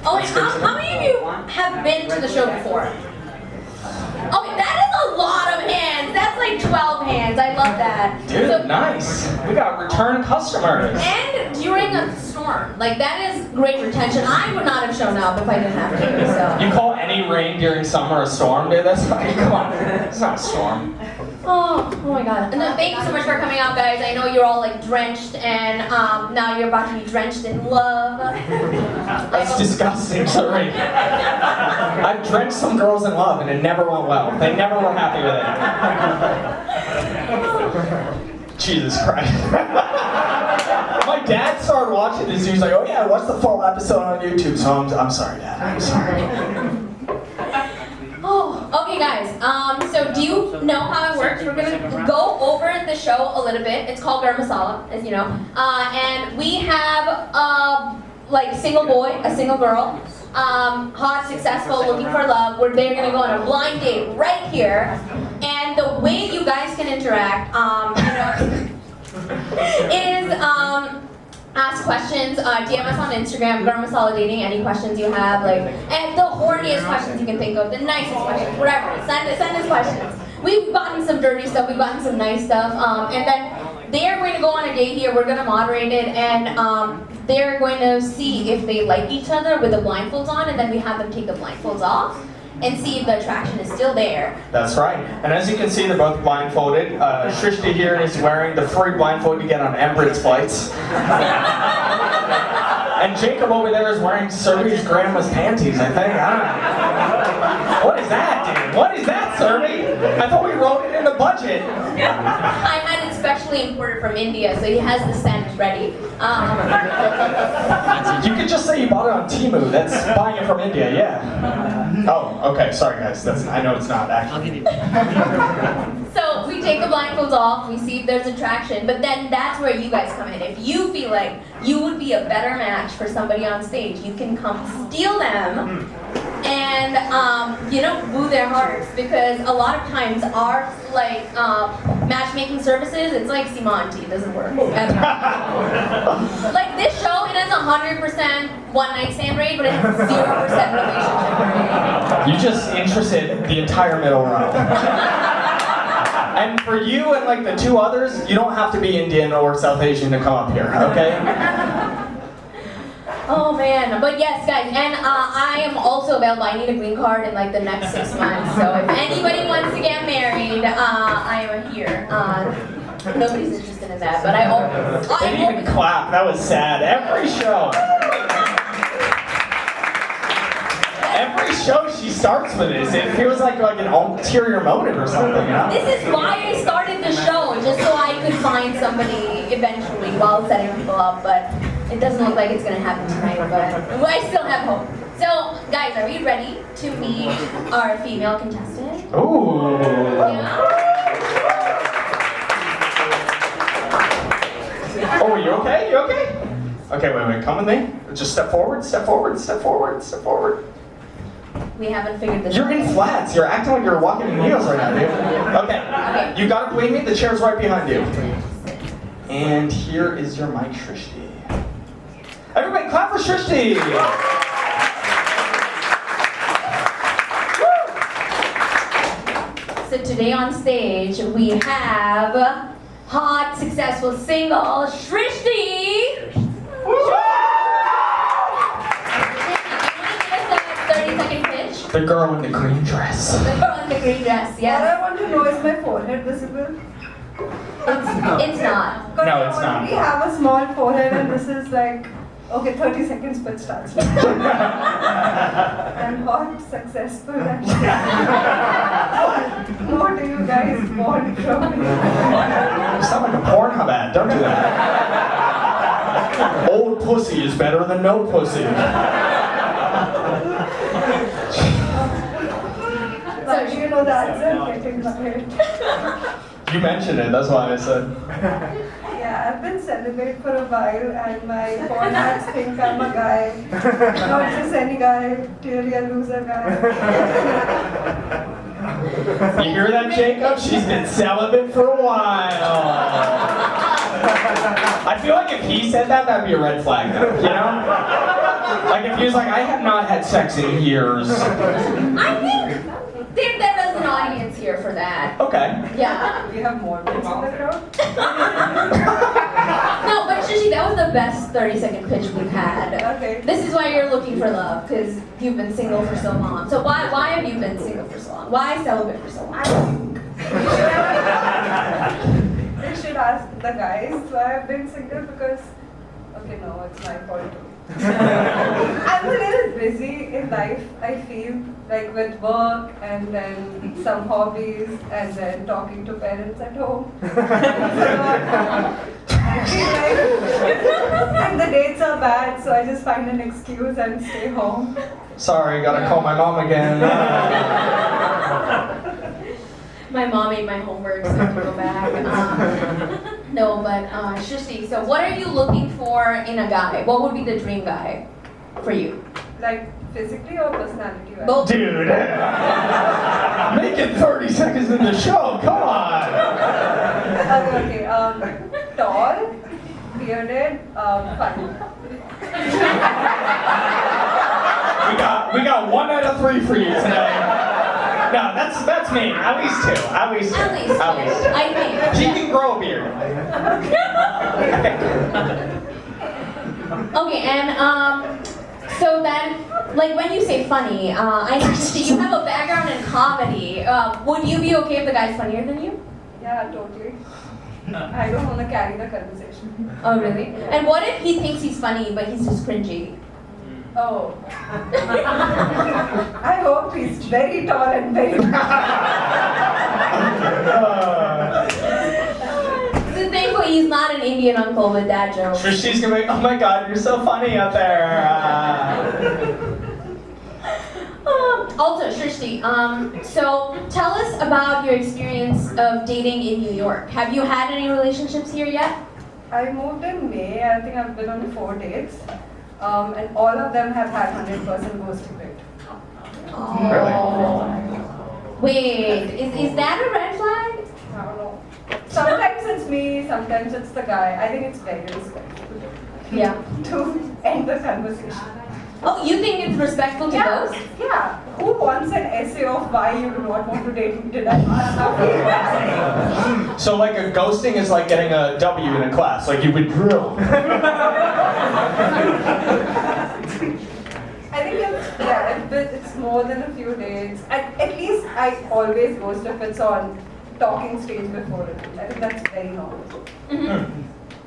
Oh, and how many of you have been to the show before? Okay, that is a lot of hands. That's like 12 hands. I love that. Dude, So, nice. We got return customers. and during a storm, like that is great retention. I would not have shown up if I didn't have to. So. You call any rain during summer a storm, dude? That's like, come on. It's not a storm. Oh my god. And then thank you so much for coming out, guys. I know you're all like drenched and now you're about to be drenched in love. That's disgusting, sorry. I've drenched some girls in love and it never went well. They never were happy with it. Jesus Christ. My dad started watching this. He was like, oh yeah, I watched the full episode on YouTube. So I'm sorry, Dad. I'm sorry. Oh, okay guys, so do you know how it works? We're gonna go over the show a little bit. It's called Garam Masala, as you know. And we have like single boy, a single girl, hot, successful, looking for love. They're gonna go on a blind date right here. And the way you guys can interact, is ask questions, DM us on Instagram, Garam Masala Dating, any questions you have, like, and the horniest questions you can think of, the nicest questions, whatever, send us questions. We've gotten some dirty stuff, we've gotten some nice stuff, and then they're going to go on a date here, we're going to moderate it, and they're going to see if they like each other with the blindfolds on, and then we have them take the blindfolds off, and see if the attraction is still there. That's right. And as you can see, they're both blindfolded. Shrishti here is wearing the free blindfold you get on Emirates flights. And Jacob over there is wearing Serbi's grandma's panties, I think. I don't know. What is that, dude? What is that, Serbi? I thought we wrote it in the budget. I had it specially imported from India, so he has the scent ready. You could just say you bought it on Temu. That's buying it from India, yeah. Oh, okay. Sorry, guys. I know it's not actually. So we take the blindfolds off, we see if there's attraction, but then that's where you guys come in. If you feel like you would be a better match for somebody on stage, you can come steal them and woo their hearts, because a lot of times our matchmaking services, it's like Simanti, it doesn't work. Like this show, it has 100% one night stand rate, but it has 0% relationship rate. You just interested the entire middle row. And for you and like the two others, you don't have to be Indian or South Asian to come up here, okay? Oh man, but yes guys, and I am also available. I need a green card in like the next 6 months, so if anybody wants to get married, I am here. Nobody's interested in that, but I always... They didn't even clap, that was sad. Every show she starts with this. It feels like an ulterior motive or something, you know? This is why I started the show, just so I could find somebody eventually while setting people up, but it doesn't look like it's going to happen tonight, but I still have hope. So, guys, are we ready to meet our female contestant? Ooh. Yeah? Oh, are you okay? You okay? Okay, wait, come with me. Just step forward, step forward, step forward, step forward. We haven't figured this You're out. in flats. You're acting like you're walking in heels right now, dude. Okay. You gotta believe me, the chair's right behind you. And here is your mic, Shrishti. Everybody clap for Shrishti! So today on stage, we have hot, successful, single, Shrishti! The girl in the green dress. The girl in the green dress, yes. All I want to know is my forehead visible? It's not. No, it's not. We have a small forehead and this is like, okay, 30 seconds but starts. I'm hot, successful, and what do you guys want from me? You sound like a Pornhub ad. Don't do that. Old pussy is better than no pussy. So do you know the answer? Getting married. You mentioned it, that's why I said. Yeah, I've been celibate for a while and my formats think I'm a guy. Not just any guy, clearly a loser guy. You hear that, Jacob? She's been celibate for a while. I feel like if he said that, that'd be a red flag, though, you know? Like if he was like, I have not had sex in years. I think there is an audience here for that. Okay. Yeah. We have more bits in the crowd. No, but Shishi, that was the best 30-second pitch we've had. Okay. This is why you're looking for love, because you've been single for so long. So why have you been single for so long? Why celibate for so long? I think you should ask the guys why I've been single because, okay, no, it's my fault too. I'm a little busy in life, I feel, like with work and then some hobbies and then talking to parents at home. I feel like and the dates are bad, so I just find an excuse and stay home. Sorry, gotta call my mom again. My mom made my homework, so I have to go back. No, but Shristi, so what are you looking for in a guy? What would be the dream guy for you? Like physically or personality wise? Both. Dude, make it 30 seconds in the show, come on. Okay, tall, bearded, funny. We got 1 out of 3 for you today. No, that's me. At least 2. At least 2. At least, At least 2. I think. She Yeah. can grow a beard. Okay, and so then, like when you say funny, I understand you have a background in comedy. Would you be okay if the guy's funnier than you? Yeah, totally. I don't want to carry the conversation. Oh, really? And what if he thinks he's funny, but he's just cringy? Oh. I hope he's very tall and very So thankfully he's not an Indian uncle with dad jokes. She's gonna be, oh my god, you're so funny out there. Also, Shrishti, so tell us about your experience of dating in New York. Have you had any relationships here yet? I moved in May. I think I've been on 4 dates. And all of them have had 100% ghosting rate. Oh. Wait, is that a red flag? I don't know. Sometimes it's me, sometimes it's the guy. I think it's very respectful Yeah. to end the conversation. Oh, you think it's respectful to ghost? Yeah. Who wants an essay of why you do not want to date me today? So like a ghosting is like getting a W in a class, like you would drill. I think it's more than a few days. At least I always ghost if it's on talking stage before it. I think that's very normal.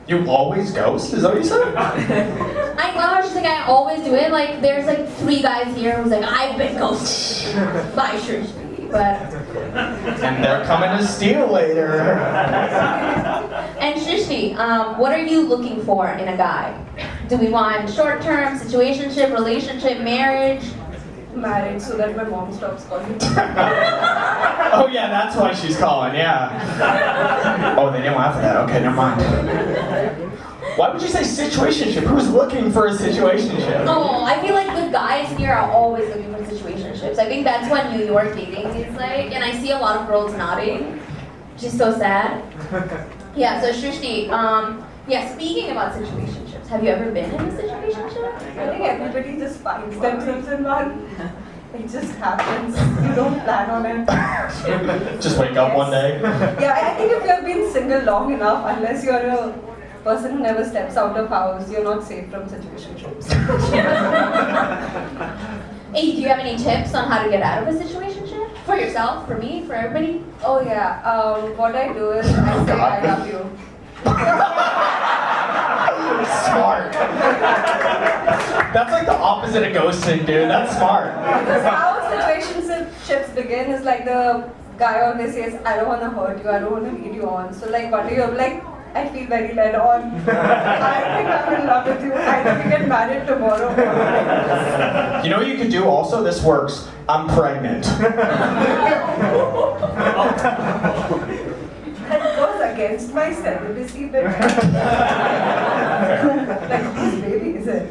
You always ghost? Is that what you said? I know, she's like, I always do it. Like, there's like 3 guys here who's like, I've been ghosted by Shrishti, but... And they're coming to steal later. And Shrishti, what are you looking for in a guy? Do we want short-term, situationship, relationship, marriage? Marriage so that my mom stops calling me. Oh yeah, that's why she's calling, yeah. Oh, they didn't laugh at that. Okay, never mind. Why would you say situationship? Who's looking for a situationship? Oh, I feel like the guys here are always looking for situationships. I think that's what New York dating is like, and I see a lot of girls nodding, which is so sad. Yeah, so Shrishti, yeah, speaking about situationships, have you ever been in a situationship? I think everybody just finds themselves in one. It just happens. You don't plan on it. Just wake up one day. Yeah, I think if you have been single long enough, unless you're a person who never steps out of house, you're not safe from situationships. Hey, do you have any tips on how to get out of a situationship? For yourself, for me, for everybody? Oh yeah, what I do is I say I love you. Smart. That's like the opposite of ghosting, dude. That's smart. Because how situationships begin is like the guy always says, I don't want to hurt you, I don't want to lead you on. So like one day you're like, I feel very led on. I think I'm in love with you. I think we get married tomorrow. You know what you could do also? This works. I'm pregnant. That goes against my celibacy bit. Like, whose baby is it?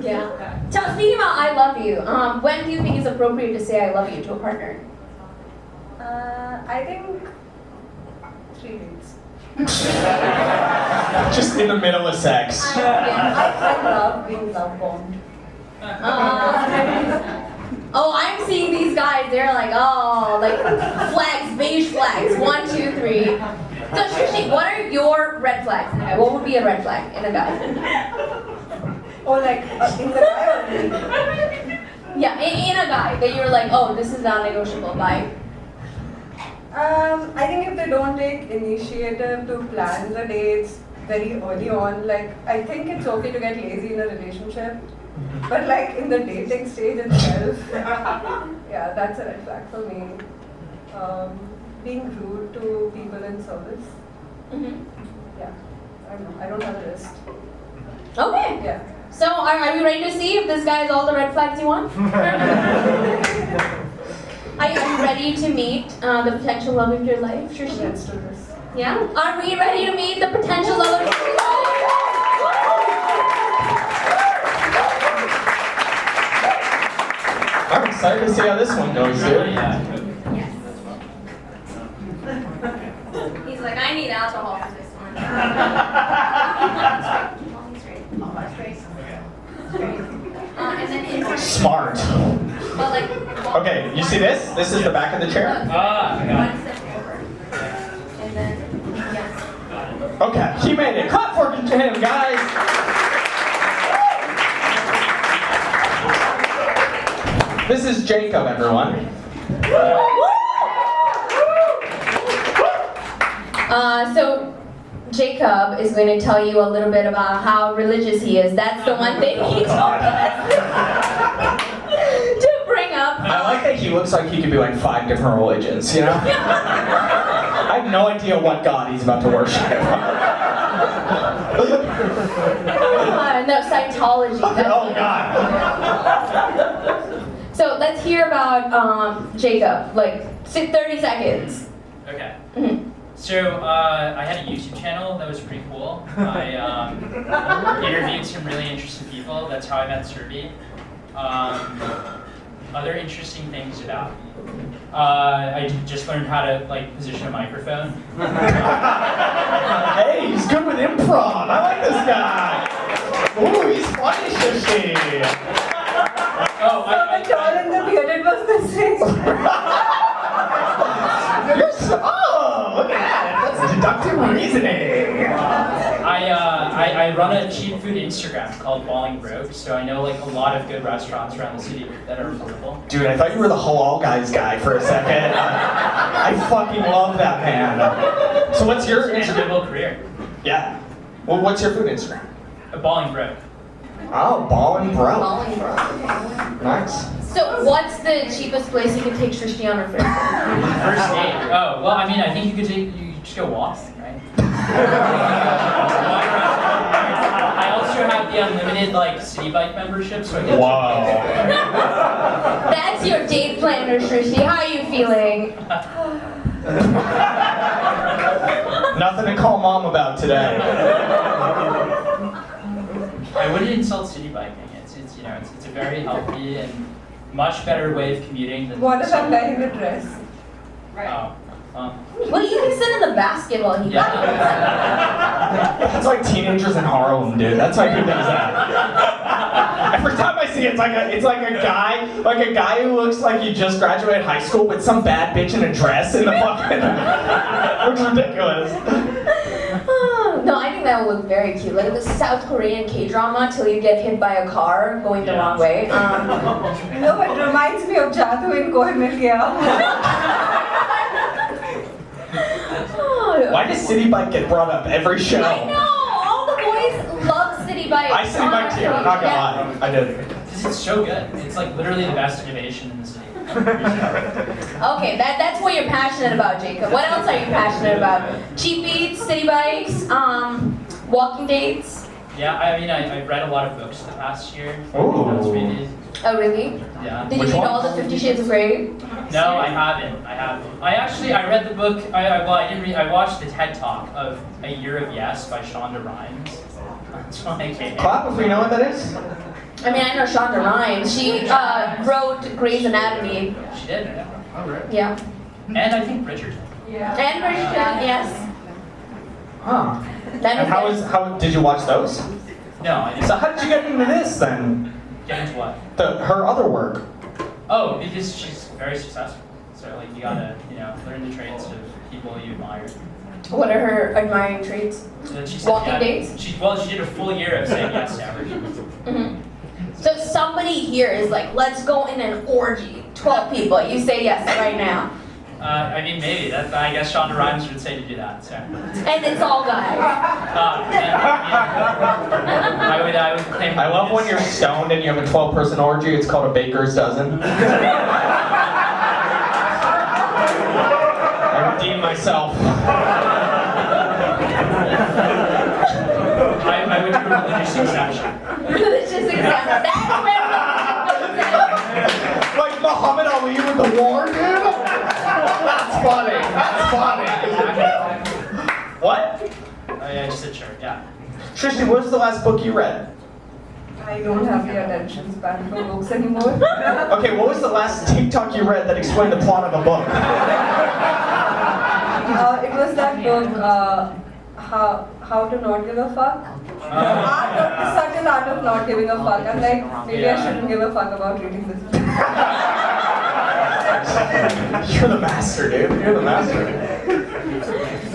Yeah. Speaking about I love you, when do you think it's appropriate to say I love you to a partner? I think 3 dates. Just in the middle of sex. I love being love bombed. Oh, I'm seeing these guys. They're like, oh, like flags, beige flags. 1, 2, 3. So, Shrishi, what are your red flags in a guy? What would be a red flag in a guy? Or like in the guy or me? Yeah, in a guy that you're like, oh, this is non-negotiable. Bye. I think if they don't take initiative to plan the dates very early on, like I think it's okay to get lazy in a relationship, but like in the dating stage itself, yeah, that's a red flag for me. Being rude to people in service, yeah, I don't know, I don't have a list. Okay. Yeah. So, are we ready to see if this guy has all the red flags you want? Are you ready to meet the potential love of your life, Shrishi? Let's do this. Yeah? Are we ready to meet the potential love of your life? I'm excited to see how this one goes, dude. Yes. He's like, I need alcohol for this one. Straight. And then insert. Smart. But like, Okay, you see this? This is the back of the chair. One step over. And then, yes. Okay, he made it. Clap for him, guys. This is Jacob, everyone. So Jacob is going to tell you a little bit about how religious he is. That's the one thing he told us to bring up. I like that he looks like he could be like 5 different religions, you know? I have no idea what God he's about to worship. No, Scientology. Oh, God. So let's hear about Jacob. Like, 30 seconds. Okay. Mhm. So I had a YouTube channel that was pretty cool. I interviewed some really interesting people. That's how I met Surbi. Other interesting things about me. I just learned how to like position a microphone. Hey, he's good with improv. I like this guy. Ooh, he's funny, Shishi. Oh, So the tall and the bearded was missing. You're so, oh, look at that. That's deductive reasoning. I run a cheap food Instagram called Balling Broke, so I know like a lot of good restaurants around the city that are affordable. Dude, I thought you were the halal guys guy for a second. I fucking love that man. So what's your It's a good Instagram? little career. Yeah. Well, what's your food Instagram? Balling Broke. Oh, ballin' bro. Balling, bro. Nice. So what's the cheapest place you could take Shrishi on her first date? First date. Oh, well, I mean, I think you could just go walking, right? I also have the unlimited like city bike membership, so I get Wow. That's your date planner, Shrishi. How are you feeling? Nothing to call mom about today. I wouldn't insult city biking. It's you know it's a very healthy and much better way of commuting than. What if I'm wearing a dress? Oh, Well, you can sit in the basket while he yeah. That's like teenagers in Harlem, dude. That's like who does that. Every time I see it, it's like a guy who looks like he just graduated high school with some bad bitch in a dress in the fucking. Looks ridiculous. No, I think that would look very cute. Like the South Korean K-drama till you get hit by a car going the Yeah. wrong way. No, it reminds me of Jadoo in Koi Mil Gaya. Why does City Bike get brought up every show? I know! All the boys love City Bike. I City Bike too, I'm not gonna lie. I did. Because it's so good. It's like literally the best innovation in the city. Okay, that's what you're passionate about, Jacob. What else are you passionate about? Cheap beats, city bikes, walking dates. Yeah, I mean, I read a lot of books the past year. Ooh. That's really, Oh, really? yeah. Did you Which read ones? all the 50 Shades of Grey? No, I haven't. I read the book. I didn't read. I watched the TED Talk of A Year of Yes by Shonda Rhimes. That's why I came. Clap if we know what that is. I mean, I know Shonda Rhimes. She wrote Grey's Anatomy. She did. Yeah. And I think Bridgerton. Yeah. And Bridgerton, yes. Huh. And how did you watch those? No, I didn't. So how did you get into this then? Get into what? Her other work. Oh, because she's very successful. So like you gotta, learn the traits of people you admire. What are her admiring traits? So then she said, Walking dates? She did a full year of saying yes to everything. Mm-hmm. So somebody here is like, let's go in an orgy. 12 people. You say yes right now. I mean, maybe. I guess Shonda Rhimes would say to do that. So. And it's all guys. I would claim. I love when you're stoned and you have a 12-person orgy. It's called a baker's dozen. I redeem myself. I would do a religious exception. Religious exception. That's where Like Muhammad Ali with the war, dude? That's funny. That's funny. What? Oh yeah, I just said sure. Yeah. Tristan, what was the last book you read? I don't have the attention span for books anymore. Okay, what was the last TikTok you read that explained the plot of a book? It was that book, How to Not Give a Fuck. Certain art of not giving a fuck. I'm like, maybe I shouldn't give a fuck about reading this book. You're the master, dude. You're the master.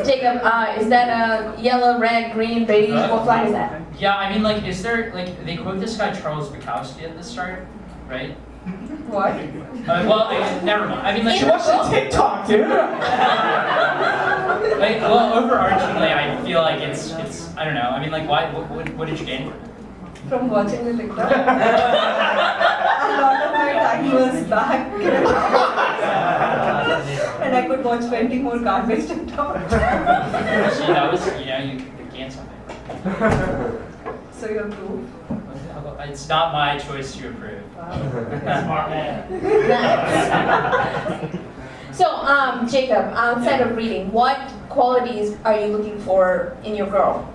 Jacob, is that a yellow, red, green, beige? What flag is that? Yeah, I mean, like, is there like they quote this guy Charles Bukowski at the start, right? What? Never mind. I mean, like, She watched the TikTok, dude. overarchingly, I feel like it's I don't know. I mean, like, why? What did you gain? From watching the TikTok. A lot of my time was back. And I could watch 20 more garbage TikTok. See, that was you gained something. So you approve? It's not my choice to approve. Smart man. So, Jacob, outside of reading, what qualities are you looking for in your girl?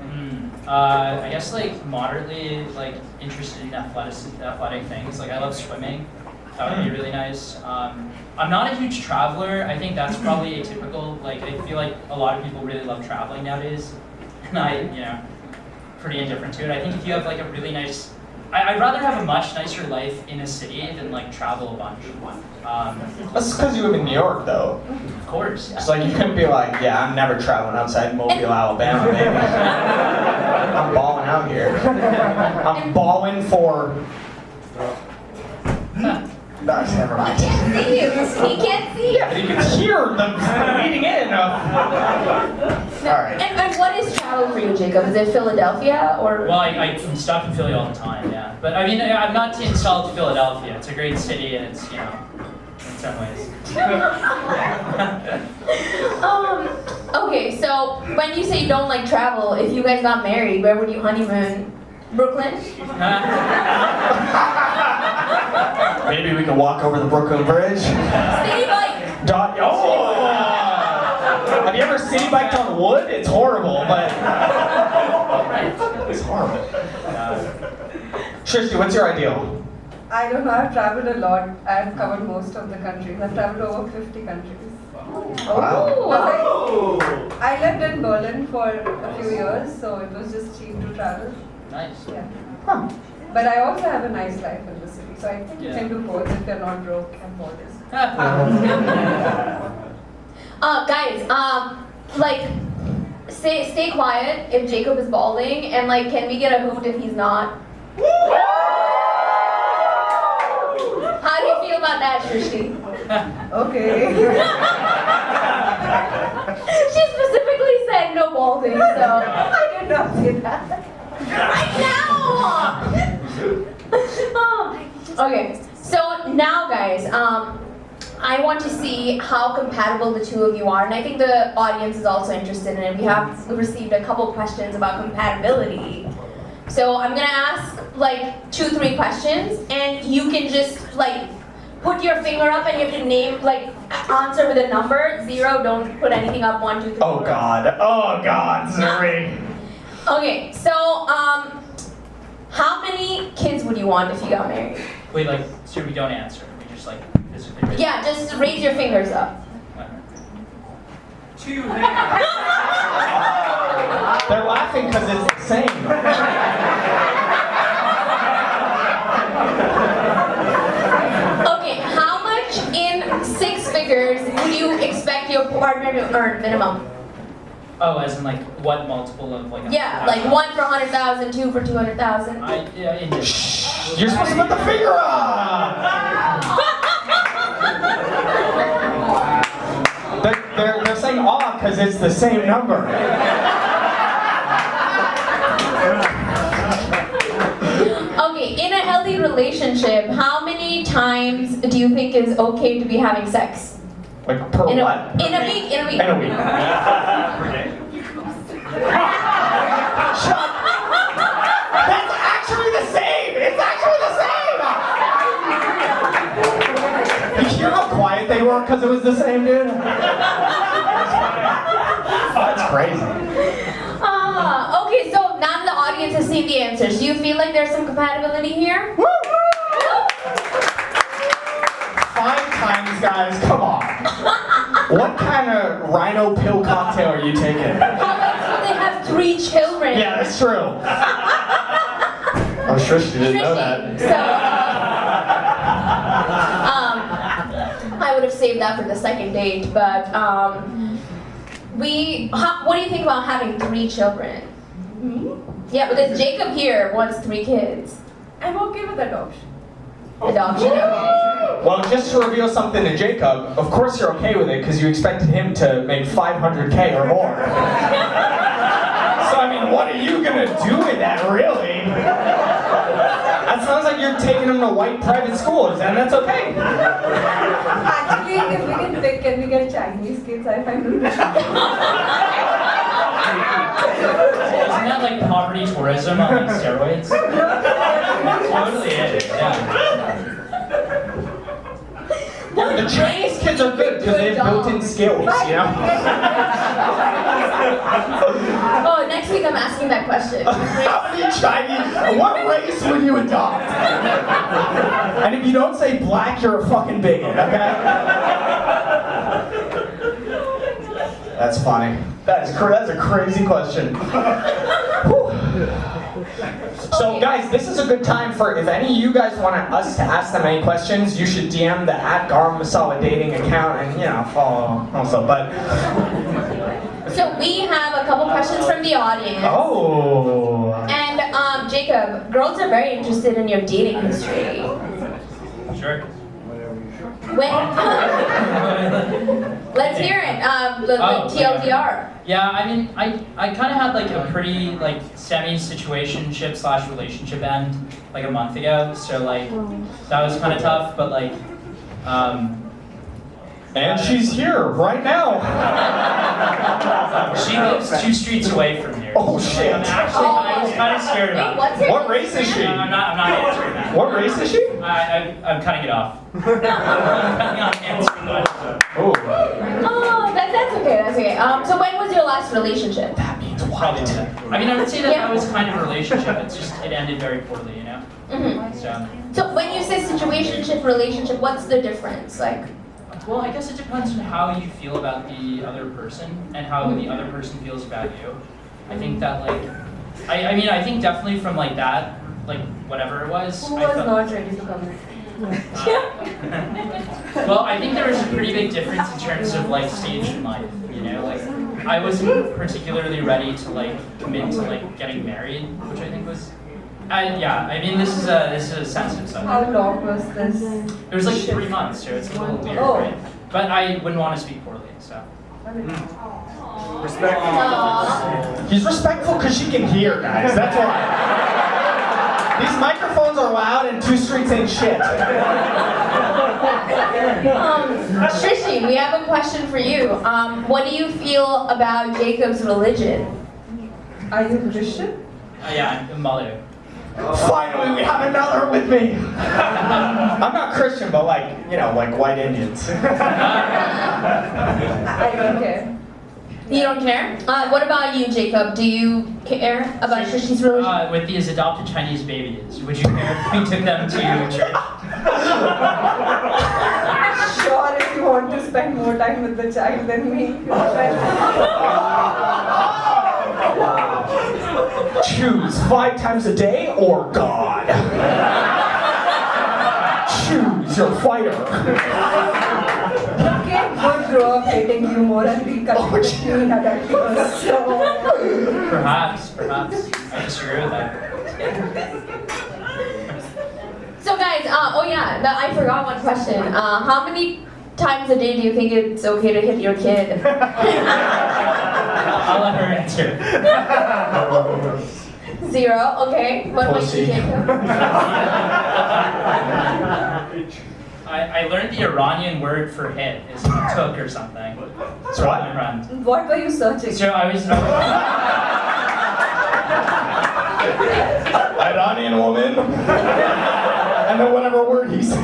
I guess like moderately like interested in athletic things. Like I love swimming. That would be really nice. I'm not a huge traveler. I think that's probably atypical. Like I feel like a lot of people really love traveling nowadays, and I, pretty indifferent to it. I think if you have like a really nice, I'd rather have a much nicer life in a city than like travel a bunch. That's because you live in New York, though. Of course. It's like you couldn't be like, yeah, I'm never traveling outside Mobile, Alabama, baby. I'm balling out here. I'm balling for. That's never mind. He can't see you. He can't see you. Yeah, but you can hear them leading in. Alright. And what is travel for you, Jacob? Is it Philadelphia or? Well, I'm stuck in Philly all the time, yeah. But I mean, I'm not installed to Philadelphia. It's a great city, and it's, in some ways. Okay, so when you say you don't like travel, if you guys got married, where would you honeymoon? Brooklyn? Maybe we can walk over the Brooklyn Bridge. City bike. Have you ever city biked on wood? It's horrible, but it's horrible. Tristy, what's your ideal? I don't know, I've traveled a lot. I've covered most of the countries. I've traveled over 50 countries. Wow. I lived in Berlin for a few years, so it was just cheap to travel. Nice. Yeah. Huh. But I also have a nice life in the city, so I think you can do both if you're not broke and modest. Guys, stay quiet if Jacob is balding, and can we get a hoot if he's not? How do you feel about that, Shrishti? Okay. She specifically said no balding, so I did not say that. right now. Okay, so now, guys, I want to see how compatible the two of you are, and I think the audience is also interested in it. We have received a couple questions about compatibility. So I'm gonna ask 2-3 questions, and you can just put your finger up, and you have to name answer with a number. 0, don't put anything up. 1, 2, 3. Oh God, Zuri. Okay, so how many kids would you want if you got married? Wait, so we don't answer. We just physically raise. Yeah, just raise your fingers up. 2 hands. They're laughing because it's the same. Okay, how much in 6 figures would you expect your partner to earn minimum? Oh, as in like what multiple of like? Yeah, like 1 for 100,000, 2 for 200,000. You're supposed to put the finger up. They're saying aw because it's the same number. Okay, in a healthy relationship, how many times do you think is okay to be having sex? Like per In what? a week, in a week. In a week. Shut. That's actually the same. It's actually the same. You hear how quiet they were because it was the same, dude? That's crazy. Okay, so now the audience has seen the answers. Do you feel like there's some compatibility here? Woo! 5 times, guys. Come on. What kind of rhino pill cocktail are you taking? How much do they have 3 children? Yeah, that's true. I'm sure she didn't know that. So, I would have saved that for the second date, but what do you think about having 3 children? Me? Yeah, because Jacob here wants 3 kids. I'm okay with adoption. Adoption, okay. Well, just to reveal something to Jacob, of course you're okay with it because you expected him to make 500K or more. So, I mean, what are you gonna do with that, really? That sounds like you're taking him to white private schools, and that's okay. Actually, if we can pick, can we get Chinese kids? I find it. Isn't that like poverty tourism on like steroids? Totally is, yeah. Yeah, the Chinese kids are good because they have built-in skills, you know? Oh, next week I'm asking that question. How many Chinese? What race would you adopt? And if you don't say black, you're a fucking bigot, okay? That's funny. That's a crazy question. Whew. So guys, this is a good time for, if any of you guys want us to ask them any questions, you should DM the @Garam Masala dating account and, you know, follow also, but... So we have a couple questions from the audience. Oh. And Jacob, girls are very interested in your dating history. Sure. When? Let's hear it. The TLDR. Yeah, I mean, I kind of had like a pretty like semi-situationship / relationship end like a month ago, so like that was kind of tough, but like And she's here right now. she lives 2 streets away from here. Oh, so, shit. Like, I was kind of scared Wait, about what's her What race is she? I'm not answering that. What race is she? I'm cutting it off. I'm cutting off answering that. Oh. Oh, that's okay. That's okay. So when was your last relationship? That means Probably what? not. I mean, I would say that Yeah. that was kind of a relationship. It's just it ended very poorly, you know. Mm-hmm. So. So when you say situationship, relationship, what's the difference? Like, Well, I guess it depends on how you feel about the other person and how the other person feels about you. I think that like, I mean, I think definitely from like that, like whatever it was. Who I was felt- not ready to commit? Well, I think there was a pretty big difference in terms of like stage in life. You know, like I wasn't particularly ready to like commit to like getting married, which I think was. Yeah, I mean this is a sensitive subject. How long was this? It was like 3 months, so it's a little weird, Oh. right? But I wouldn't want to speak poorly, so. Respect. Aww. He's respectful because she can hear, guys. That's why. These microphones are loud and 2 streets ain't shit. Shrishi, we have a question for you. What do you feel about Jacob's religion? Are you Christian? Yeah, I'm Malu. Finally, we have another with me. I'm not Christian, but like, you know, like white Indians. I don't care. You don't care? What about you, Jacob? Do you care about Shrishi's religion? With these adopted Chinese babies, would you care if we took them to church? Sure, if you want to spend more time with the child than me. Choose 5 times a day or God. Choose your fighter. Kid would grow up hating you more and reconnect with you in adult years. So, Perhaps. I disagree with that. So guys, I forgot one question. How many times a day do you think it's okay to hit your kid? I'll let her answer. 0. Okay. What about you, Jacob? I learned the Iranian word for hit is tuk or something. It's what? what were you searching? So I was. Iranian woman. And then whatever word he said.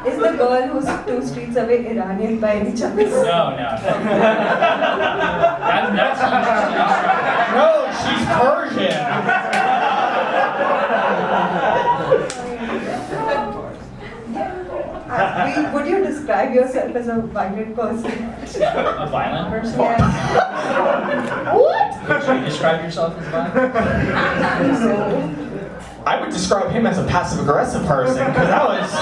Is the girl who's 2 streets away Iranian by any chance? No. That's interesting. No, she's Persian. Would you describe yourself as a violent person? A violent person? Yes. What? Would you describe yourself as violent? I would describe him as a passive-aggressive person, because that was...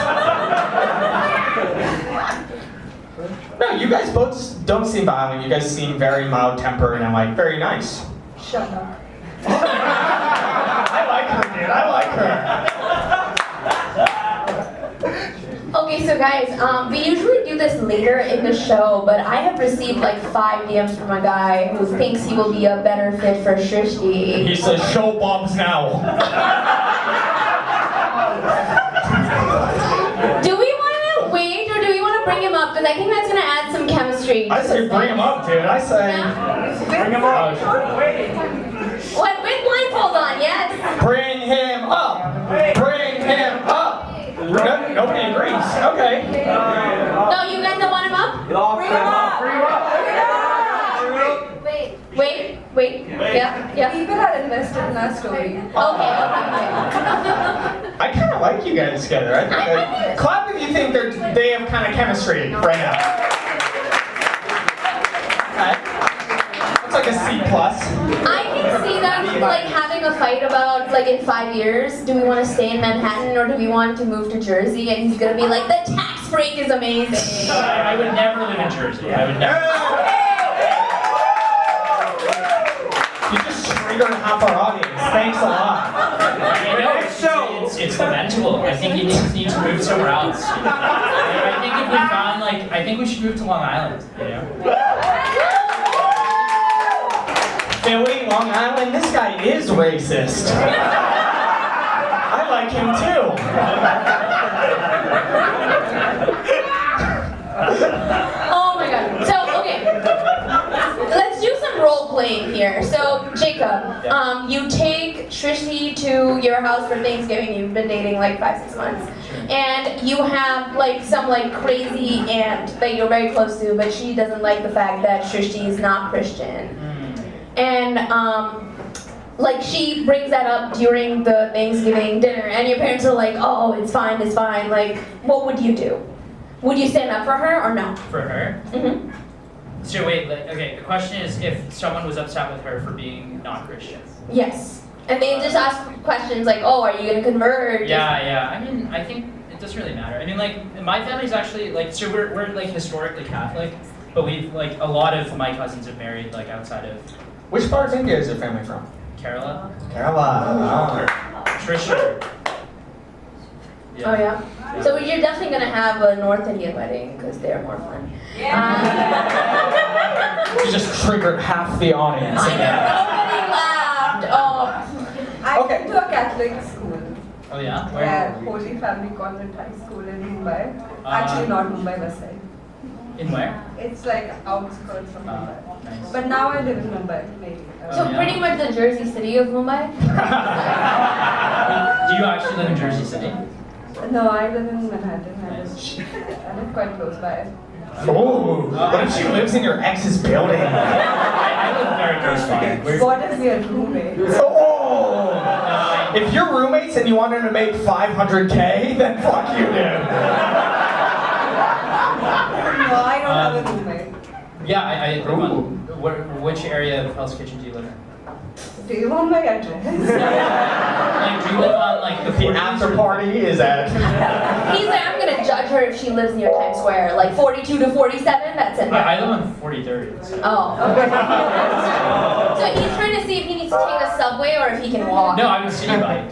No, you guys both don't seem violent. You guys seem very mild-tempered and, like, very nice. Shut up. I like her, dude. I like her. Okay, so guys, we usually do this later in the show, but I have received like 5 DMs from a guy who thinks he will be a better fit for Shrishti. He says, show Bobs now. Do we want to wait or do we want to bring him up? Because I think that's going to add some chemistry. I say bring him up, dude. I say bring him up. What, with blindfold on, yes? Bring him up. Bring him up. No, nobody agrees. Okay. No, you guys don't want him up? Bring him up! Wait. Yeah. People are invested in our story. Okay. I kind of like you guys together. I think clap if you think they have kind of chemistry right now. Okay. That's like a C+. I can see them like having a fight about like in 5 years, do we want to stay in Manhattan or do we want to move to Jersey? And he's gonna be like, the tax break is amazing. I would never live in Jersey. I would never. You just triggered half our audience. Thanks a lot. You know, it's lamentable. I think he needs to move somewhere else. I think if we found I think we should move to Long Island. You know. Philly, Long Island, this guy is racist. I like him too. Oh my god. So, okay. Let's do some role playing here. So, Jacob, you take Shrishti to your house for Thanksgiving. You've been dating like 5-6 months. And you have like some like crazy aunt that you're very close to, but she doesn't like the fact that Shrishti is not Christian. And like she brings that up during the Thanksgiving dinner, and your parents are like, "Oh, it's fine. Like, what would you do? Would you stand up for her or no?" For her? Mm-hmm. So wait, okay, the question is if someone was upset with her for being non-Christian. Yes. And they just ask questions like, "Oh, are you gonna convert?" Yeah. I mean, I think it doesn't really matter. I mean, like, my family's actually, like, so we're like historically Catholic, but we've, like, a lot of my cousins have married, like, outside of Which part of India is your family from? Kerala. Kerala. Trisha. Oh yeah. So you're definitely gonna have a North Indian wedding because they're more fun. You just triggered half the audience. I know, nobody laughed. Oh. I Okay. went to a Catholic school. Oh yeah? Where? Yeah, Holy Family Convent High School in Mumbai. Actually, not Mumbai, West Side. In where? It's like outskirts of Mumbai. Nice. But now I live in Mumbai, maybe. So Yeah. pretty much the Jersey City of Mumbai. Do you actually live in Jersey City? No, I live in Manhattan. I live quite close by. Ooh, what if she lives in your ex's building? I live very close by. What if we are roommates? Oh! If you're roommates and you want her to make $500K, then fuck you, dude. I don't have a roommate. Yeah, I live on. Which area of Hell's Kitchen do you live in? Do you want my address? Like, do you live on like the The 40s after or- party is at. He's like, I'm gonna judge her if she lives near Times Square, like 42 to 47. That's it. I live on 43rd. So. Oh. So he's trying to see if he needs to take a subway or if he can walk. No, I would city bike.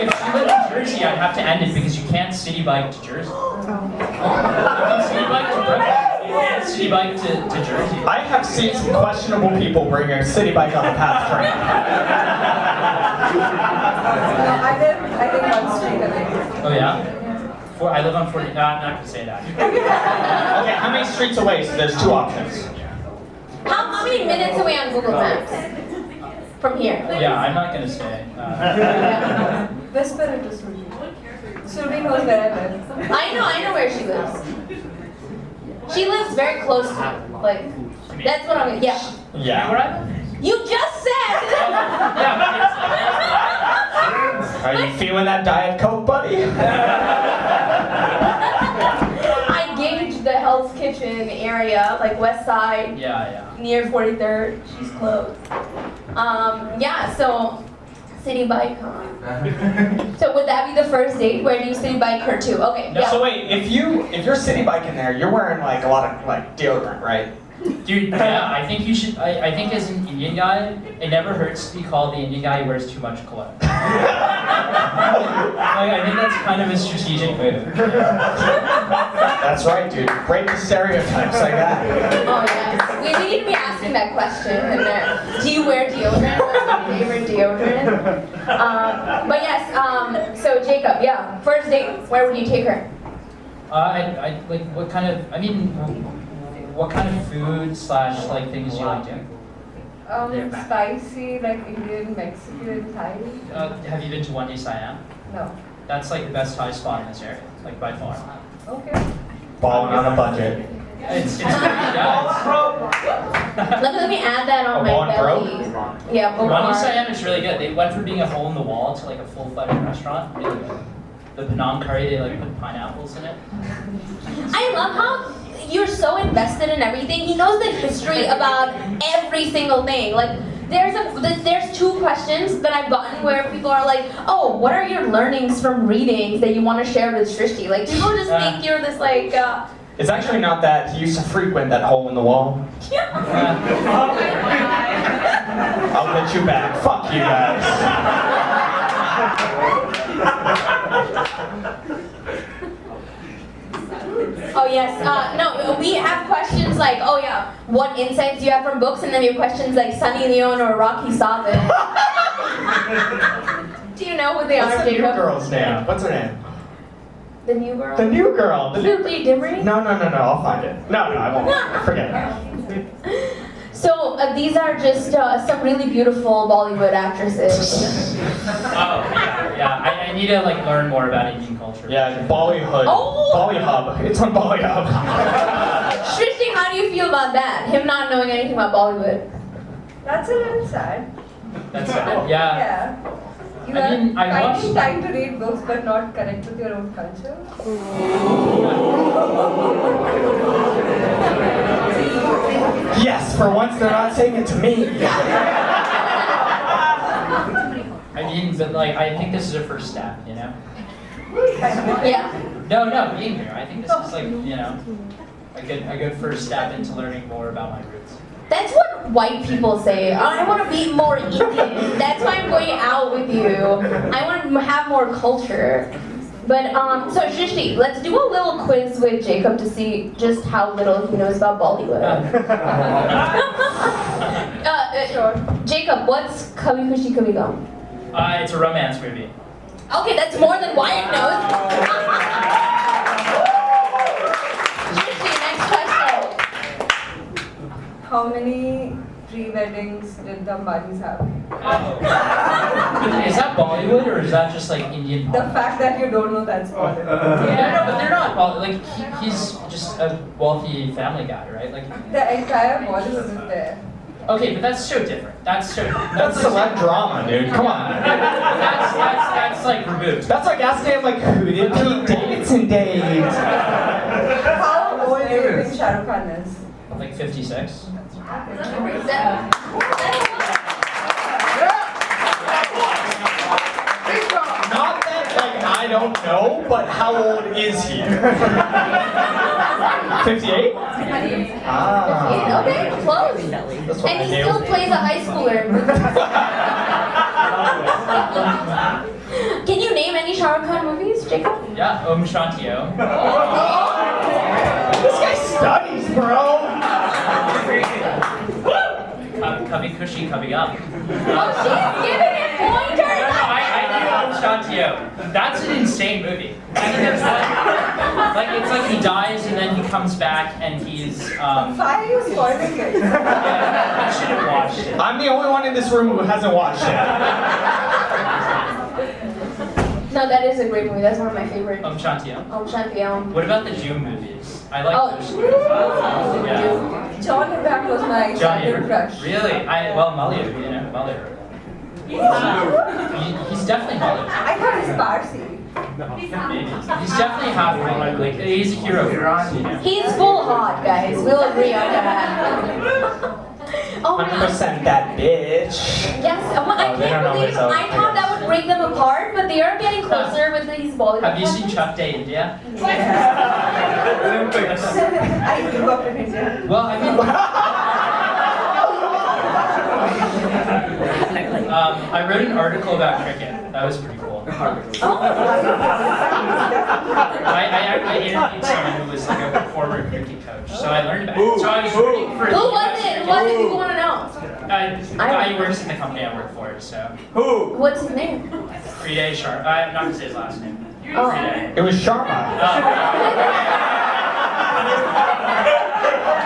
If she lived in Jersey, I'd have to end it because you can't city bike to Jersey. You can city bike to Brooklyn. You can't city bike to Jersey. I have seen some questionable people bring a city bike on the path train. No, I think one street away. Oh yeah? I live on 40. No, I'm not gonna say that. Okay, how many streets away? So there's two options. How many minutes away on Google Maps? From here. Yeah, I'm not gonna say. Whisper it to Surbhi. Surbhi knows where I live. I know where she lives. She lives very close to me. Like, that's what I'm. Yeah. Yeah. Where I live? You just said. Are you feeling that Diet Coke, buddy? I gauged the Hell's Kitchen area, like West Side, Yeah. near 43rd. She's close. Yeah. So, city bike. Huh? So would that be the first date? Where do you city bike her to? Okay. No, Yeah. so wait, if you're city biking there, you're wearing like a lot of like deodorant, right? Dude, yeah, I think you should. I think as an Indian guy, it never hurts to be called the Indian guy who wears too much clothes. Like, I think that's kind of a strategic move. That's right, dude. Break the stereotypes like that. Oh yes. We need to be asking that question. And do you wear deodorant? What's your favorite deodorant? But yes. So Jacob, yeah. First date. Where would you take her? I like what kind of. I mean, what kind of food / like things you like doing? Spicy, like Indian, Mexican, Thai. Have you been to One Day Siam? No. That's like the best Thai spot in this area, like by far. Okay. Balling on a budget. It's pretty nice. Let me add that on my Bone belly. Yeah, One Day Bogart. Siam is really good. They went from being a hole in the wall to like a full-fledged restaurant. Really good. The Penang curry, they like put pineapples in it. I love how you're so invested in everything. He knows the history about every single thing. Like there's two questions that I've gotten where people are like, "Oh, what are your learnings from readings that you want to share with Srishti?" Like people just think you're this like. It's actually not that. He used to frequent that hole in the wall. I'll get you back. Fuck you guys. Oh yes. No, we have questions like, oh yeah, what insights do you have from books, and then we have questions like Sunny Leone or Rocky Savin. Do you know who they What's are, the new Jacob? girl's name? What's her name? The new girl. The new girl. The new... Suji Dimri. No, I'll find it. No, I won't. Forget it. So these are just some really beautiful Bollywood actresses. Oh yeah. I need to like learn more about Indian culture. Yeah, Bollywood. Oh! Bollyhub. It's on Bollyhub. Srishti, how do you feel about that? Him not knowing anything about Bollywood. That's a little sad. That's sad. Yeah. Yeah. You I mean, I are watched- finding time to read books but not connect with your own culture. Yes, for once they're not saying it to me. I mean, but like, I think this is a first step, you know? Yeah. No, being here. I think this is like, you know, a good first step into learning more about my roots. That's what white people say. Oh, I want to be more Indian. That's why I'm going out with you. I want to have more culture. But so Srishti, let's do a little quiz with Jacob to see just how little he knows about Bollywood. Sure. Jacob, what's Kabhi Khushi Kabhi Gum? It's a romance movie. Okay, that's more than Wyatt knows. Srishti, next question. How many pre-weddings did the Ambanis have? Is that Bollywood or is that just like Indian? The fact that you don't know that's Bollywood. Yeah, no, but they're not. Like he's just a wealthy family guy, right? Like. The entire Bollywood is there. Okay, but that's so different. That's select drama, dude. Come on. That's like removed. That's like asking him, like, who did Pete Davidson date? How old do you think Shah Rukh Khan is? Like 56. Not that, like, I don't know, but how old is he? 58? Ah. Okay, close. That's what And I he knew. still plays a high schooler. Can you name any Shah Rukh Khan movies, Jacob? Yeah, Shanti Om. This guy studies, bro. Cubby Cushy, Cubby Up. Oh, she's giving it pointers. I know Om Shanti Om. That's an insane movie. I think that's like it's like he dies and then he comes back and he's Why are you spoiling it? yeah, I should have watched it. I'm the only one in this room who hasn't watched it. No, that is a great movie. That's one of my favorites. Om Shanti Om. Shanti Om. What about the Doom movies? I like Oh, those movies. Yeah. John Abraham was my Johnny, childhood crush. really? Mully, you know, Mully. He's definitely Mully. I thought he's Parsi. He's definitely half Mully. Like he's a hero for us, you know. He's full hot, guys. We'll agree on that. Oh my 100% that bitch. Yes, I they don't can't know believe myself. I thought that would break them apart, but they are getting closer with these Bollywood. Have you seen Chuck Day India? I grew up in India. Well, I mean, I wrote an article about cricket. That was pretty cool. I interviewed someone who was like a former cricket coach, so I learned about it. So I was rooting for. Who was it? Who was it? People want to know. The guy who works in the company I work for. So What's his name? Friday Sharp. I'm not gonna say his last name. Oh. Friday. It was Sharma.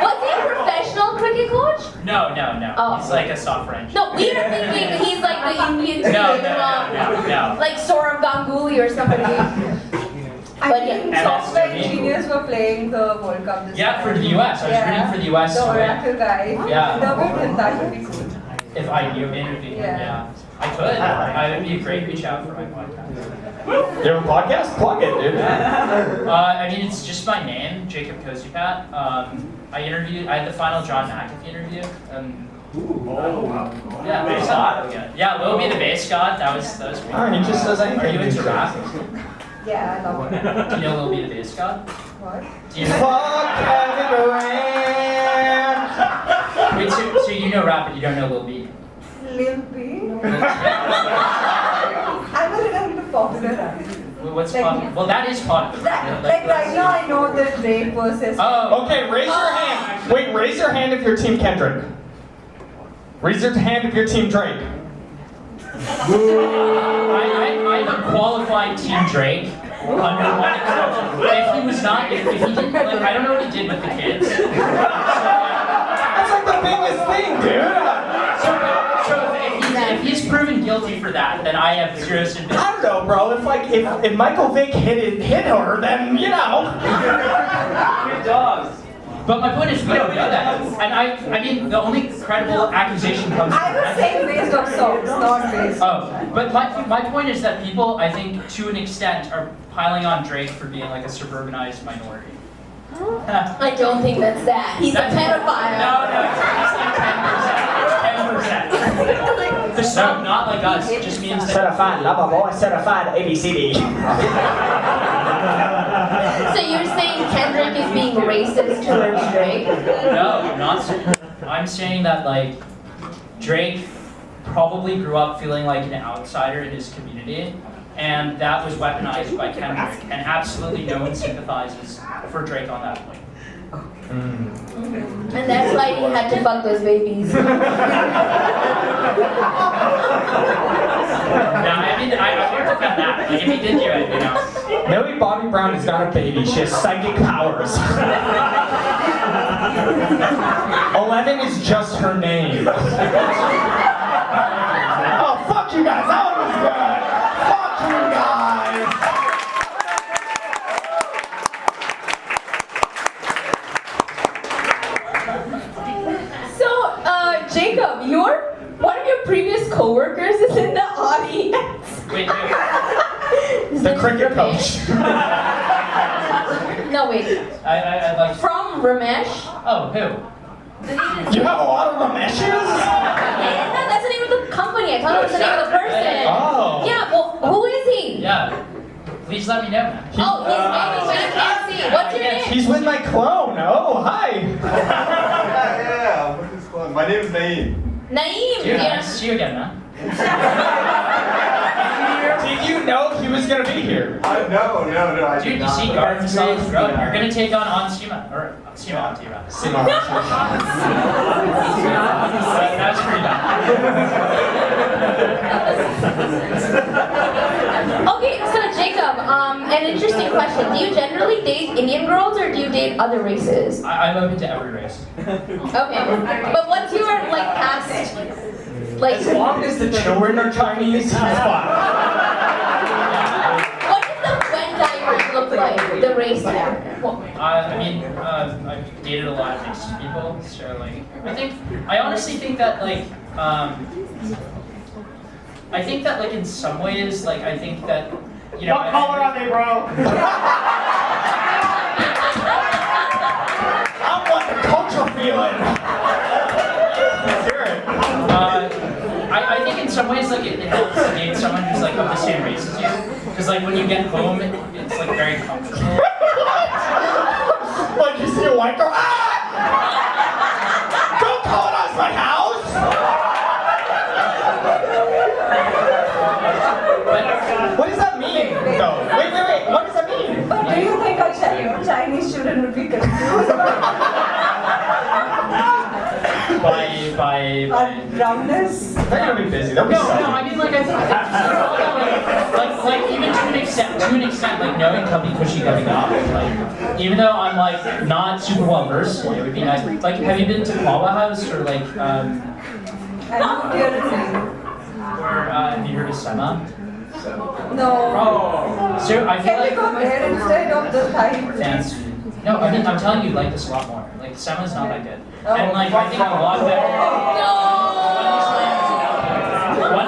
Was he a professional cricket coach? No. Oh. He's like a software engineer. No, we are thinking he's like the Indian team, No. like Saurav Ganguly or somebody. I But think yeah. software MS engineers were playing the World Cup this Yeah, time. for the US. I was rooting for the US The to win. Oracle guy. Yeah. That would be cool. If I knew interviewed him, Yeah. I could. I would be a great reach out for my podcast. You have a podcast? Plug it, dude. I mean, it's just my name, Jacob Kozipat. I had the final John McAfee interview. Yeah, bass god. Yeah, Lil be the bass god. That was great. Oh, he just does anything. Are you into rap? Yeah, I love it. Do you know Lil be the bass god? What? Do you know? Fuck Kevin Durant. Wait, so you know rap, but you don't know Lil B? Lil B? I'm a little into popular rap. What's Like- popular? Well, that is popular. Like right now I know the Drake versus... Oh, Okay, raise your hand. Wait, raise your hand if you're Team Kendrick. Raise your hand if you're Team Drake. I'm a qualified Team Drake. Under one exception. If he was not, if he didn't, like, I don't know what he did with the kids. That's like the biggest thing, dude. So if he's proven guilty for that, then I have zero sympathy. I don't know, bro. If Michael Vick hit her, then you know. Good dogs. But my point is, we don't know that. And I mean, the only credible accusation comes I was saying based on songs, not based. Oh, but my point is that people, I think, to an extent, are piling on Drake for being like a suburbanized minority. I don't think that's that. He's a pedophile. No, it's 10%. The song "Not Like Us" just means that. Certified lover boy, certified ABCD. So you're saying Kendrick is being racist towards Drake? No, I'm not saying. I'm saying that like Drake probably grew up feeling like an outsider in his community, and that was weaponized by Kendrick, and absolutely no one sympathizes for Drake on that point. And that's why he had to fuck those babies. No, I mean, I won't defend that. Like, if he did do it, you know. Millie Bobby Brown is not a baby. She has psychic powers. 11 is just her name. Oh, fuck you guys. That one was good. Fuck you guys. So, Jacob, your previous coworkers is in the audience. Wait, wait. The cricket coach. No, wait. I like. From Ramesh. Oh, who? You have a lot of Ramesh's? Yeah, that's the name of the company. I thought it was the name of the person. Oh. Yeah, well, who is he? Yeah. Please let me know. Oh, he's waving, but you can't see. What's your name? He's with my clone. Oh, hi. Yeah, what's his clone? My name is Naeem. Naeem. Dude, Yeah. nice to see you again, man. Did you know he was gonna be here? No, I Dude, did you not. see Garam Masala is growing. You're gonna take on Sima, or Sima on T-Rock. That's pretty bad. Okay, so Jacob, an interesting question. Do you generally date Indian girls or do you date other races? I'm open to every race. Okay, but what's your like past like? As long as the children are Chinese, he's fine. What does the Venn diagram look like? The race diagram. I mean, I've dated a lot of mixed people, so like, I honestly think that like, I think that like in some ways, like I think that, you know. What color are they, bro? I want the culture feeling. Let's hear it. I think in some ways like it helps to date someone who's like of the same race as you, because like when you get home, it's like very comfortable. Like you see a white girl. Ah! Don't colonize my house. What does that mean? No. Wait. What does that mean? But do you think our Chinese children would be confused about By our brownness? They're gonna be busy. They'll be no, sad. I mean like I think like even to an extent, like knowing Cubby Cushy coming up, like even though I'm like not super well versed, it would be nice. Like, have you been to Wawa House or like I don't hear it. or have you heard of Sema? No. So I feel Can we like go there instead of the Thai? fans. No, I mean I'm telling you, like this a lot more. Like Sema's not that good, Oh. and like I think a lot better.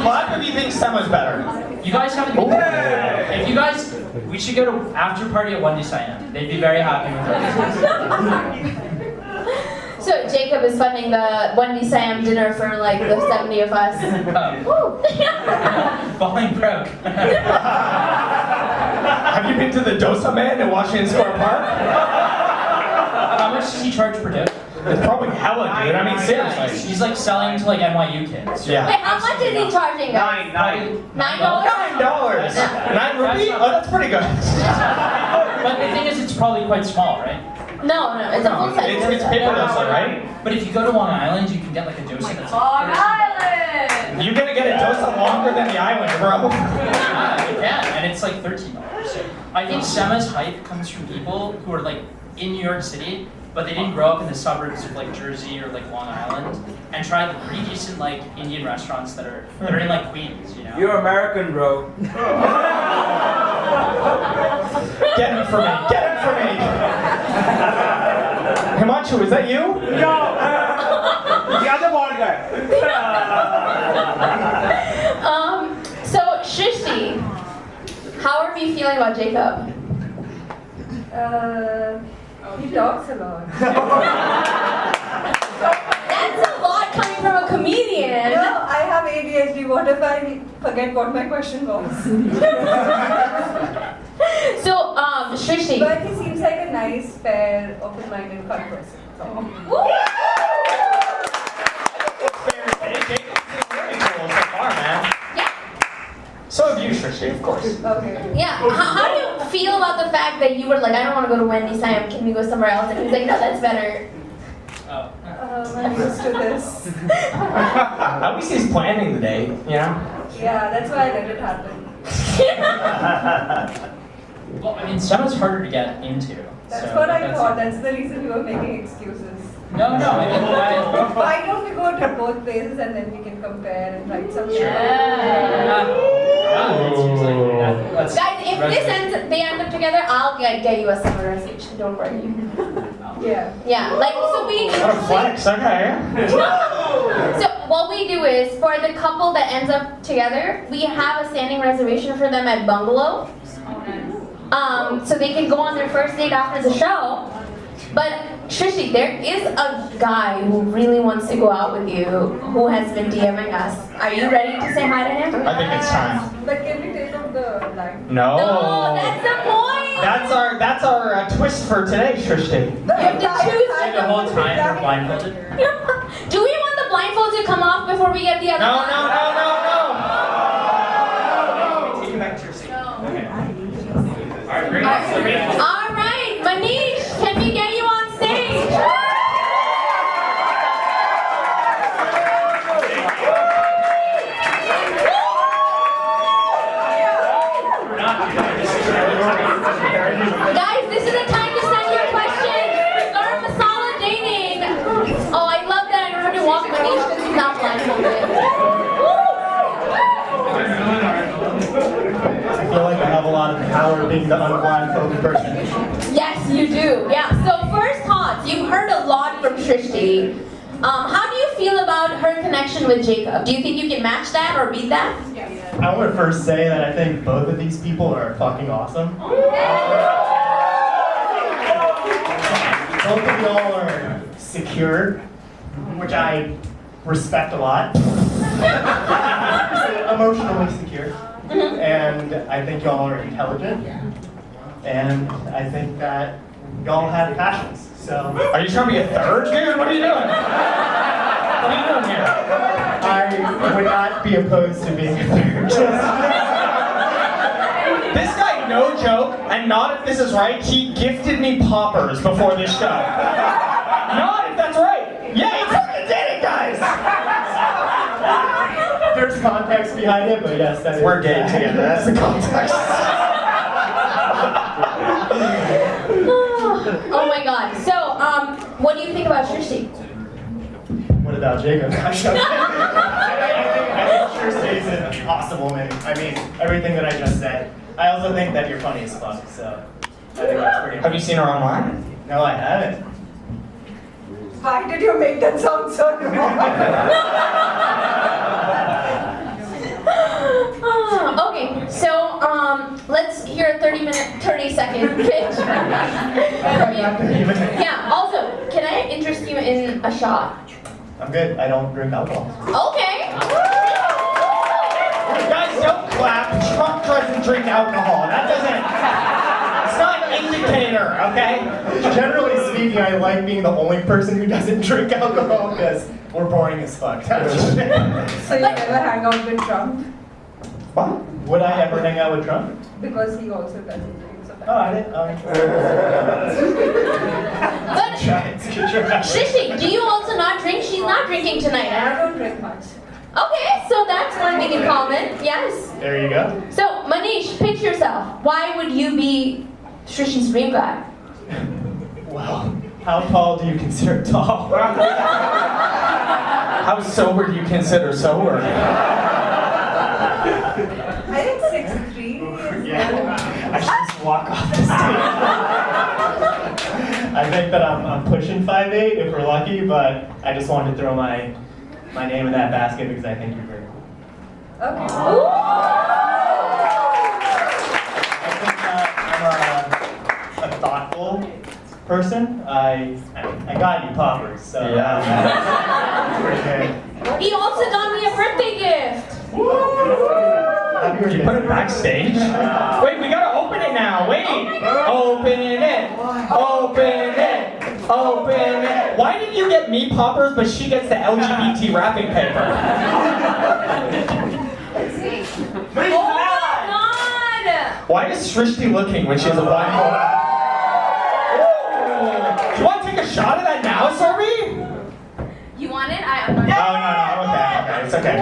Why do you think Sema's better? You guys haven't. If you guys, we should go to after party at Wendy Siam. They'd be very happy with it. So Jacob is funding the Wendy Sam dinner for like the 70 of us. Woo. Falling broke. Have you been to the Dosa Man in Washington Square Park? How much does he charge per dip? It's probably hella, dude. I mean, Yeah, seriously. he's like selling to like NYU kids. Yeah. Wait, how much is he charging us? Nine. $9? $9. 9 rupee? Oh, that's pretty good. But the thing is, it's probably quite small, right? No, it's a full size. It's paper dosa, right? But if you go to Long Island, you can get like a dosa that's like Long Island! You're gonna get a dosa longer than the island, bro. yeah, you can, and it's like $13. So I think Sema's hype comes from people who are like in New York City, but they didn't grow up in the suburbs of like Jersey or like Long Island, and tried the pretty decent like Indian restaurants that are in like Queens, you know. You're American, bro. Get him for me. Get him for me. Himanshu, is that you? Yo, the other bald guy. So Shristi, how are you feeling about Jacob? He talks a lot. That's a lot coming from a comedian. No, I have ADHD. What if I forget what my question was? So, Shristi. But he seems like a nice, fair, open-minded, fun person. So. Woo! Yeah. So have you, Shristi, of course. Okay. Yeah. How do you feel about the fact that you were like, I don't want to go to Wendy Sam, can we go somewhere else? And he's like, no, that's better. Oh. I'm used to this. At least he's planning the day, you know? Yeah, that's why I let it happen. Well, I mean, Sema's harder to get into. That's so what I thought. That's the reason you were making excuses. No, I mean, Why don't we go to both places and then we can compare and write some Sure. shit? That seems like that's Guys, if they end up together, I'll get you a summer reservation. Don't worry. Yeah. Yeah, like so we. What a flex, okay. So what we do is, for the couple that ends up together, we have a standing reservation for them at Bungalow. So they can go on their first date after the show. But Shrishi, there is a guy who really wants to go out with you, who has been DMing us. Are you ready to say hi to him? I think it's time. But can we take off the line? No. No, that's the point. That's our twist for today, Shrishti. You have to choose. The whole time we're blindfolded. Do we want the blindfold to come off before we get the other No, one? no, no, no, no. Take it back to your seat. Okay. Alright, bring us the ring. All right, Manish, can we get you on stage? We're not doing this. Guys, this is the time to send your questions. Garam Masala dating. Oh, I love that I don't have to walk Manish because he's not blindfolded. I feel like I have a lot of power being the unblindfolded person. Yes, you do. Yeah. So first thoughts. You've heard a lot from Shrishti. How do you feel about her connection with Jacob? Do you think you can match that or beat that? I want to first say that I think both of these people are fucking awesome. Both of y'all are secure, which I respect a lot. Emotionally secure. And I think y'all are intelligent. And I think that y'all have passions. So Are you trying to be a third, dude? What are you doing? What are you doing here? I would not be opposed to being a third. This guy, no joke, and not if this is right, he gifted me poppers before this show. Not if that's right. Yeah, he fucking did it, guys. There's context behind it, but yes, that is. We're gay together. That's the context. Oh my God. So, what do you think about Shrishti? What about Jacob? I think Kirsty's an awesome woman. I mean, everything that I just said. I also think that you're funny as fuck, so I think that's pretty Have you seen her online? No, I haven't. Why did you make that sound so wrong? Okay, so let's hear a 30-second pitch from you. Yeah, also, can I interest you in a shot? I'm good. I don't drink alcohol. Okay. Guys, don't clap. Trump doesn't drink alcohol. That doesn't. It's not an indicator, okay? Generally speaking, I like being the only person who doesn't drink alcohol because we're boring as fuck. So you never hang out with Trump? What? Would I ever hang out with Trump? Because he also doesn't drink. So Oh, I didn't. But Try. Shrishi, do you also not drink? She's not drinking tonight. I don't drink much. Okay, so that's one thing in common. Yes. There you go. So Manish, pitch yourself. Why would you be Shrishi's dream guy? Well, how tall do you consider tall? How sober do you consider sober? I think 6'3". Yeah. I should just walk off the stage. I think that I'm pushing 5'8" if we're lucky, but I just wanted to throw my name in that basket because I think you're very cool. Okay. I think that I'm a thoughtful person. I got you poppers, so Yeah. pretty good. He also got me a birthday gift. Happy Did you put it backstage? Wait, we gotta open it now. Wait. Open it. Open it. Open it. Why did you get me poppers, but she gets the LGBT wrapping paper? Oh my God! Why is Shrishti looking when she has a blindfold? Ooh. Do you want to take a shot of that now, Sorby? You want it? I'm not. Oh, no, okay, it's okay.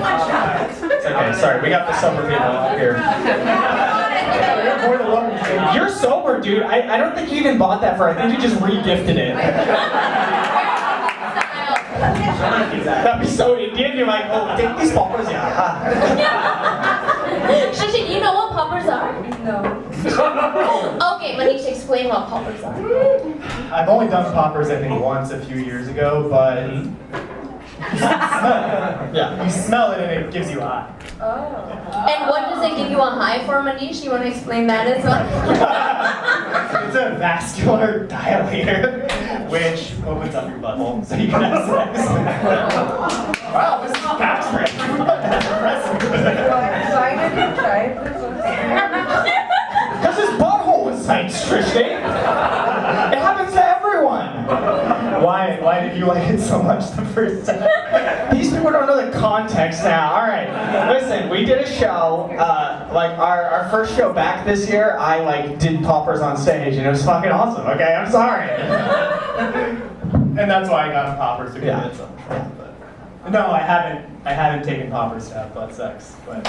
It's okay, sorry, we got the sober people up here. More than one. You're sober, dude. I don't think you even bought that for, I think you just re-gifted it. That'd be so Indian, you're like, oh, take these poppers, yeah. Shrishi, do you know what poppers are? No. Okay, Manish, explain what poppers are. I've only done poppers, I think, once a few years ago, but Yeah. You smell it and it gives you a high. Oh. And what does it give you a high for, Manish? You want to explain that as well? It's a vascular dilator, which opens up your butthole so you can have sex. Wow, this is backstreet. That's impressive. Why did you try it the first time? Because his butthole was tight, Trishti. It happens to everyone. Why did you like it so much the first time? These people don't know the context now. All right, listen, we did a show, like our first show back this year. I like did poppers on stage, and it was fucking awesome. Okay, I'm sorry. And that's why I got him poppers to get Yeah. it so. But no, I haven't taken poppers to have butt sex. But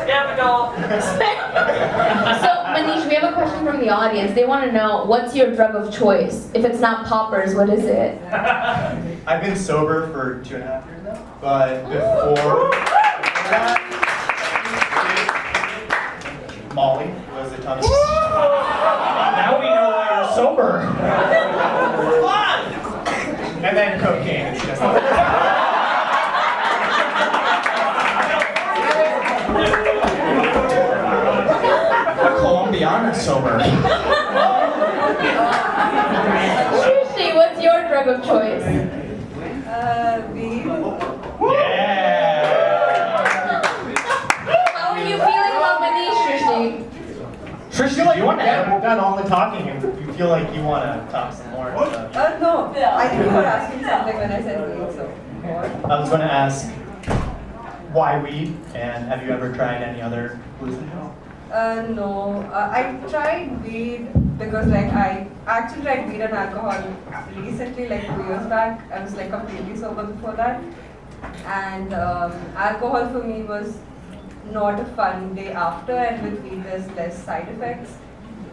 Yeah, but no. So, Manish, we have a question from the audience. They want to know, what's your drug of choice? If it's not poppers, what is it? I've been sober for 2.5 years now. But before that, Molly was a ton of. Now we know why you're sober. And then cocaine. It's just A Colombiana sober. Trishti, what's your drug of choice? Weed. Yeah. How are you feeling about Manish, Trishti? Trishti, do you want to We've have? done all the talking, and you feel like you want to talk some more. So. No. I think you were asking something when I said weed, so. What? I was going to ask, why weed? And have you ever tried any other hallucinogens? No. I tried weed because I actually tried weed and alcohol recently, like 2 years back. I was like completely sober before that. And alcohol for me was not a fun day after, and with weed there's less side effects.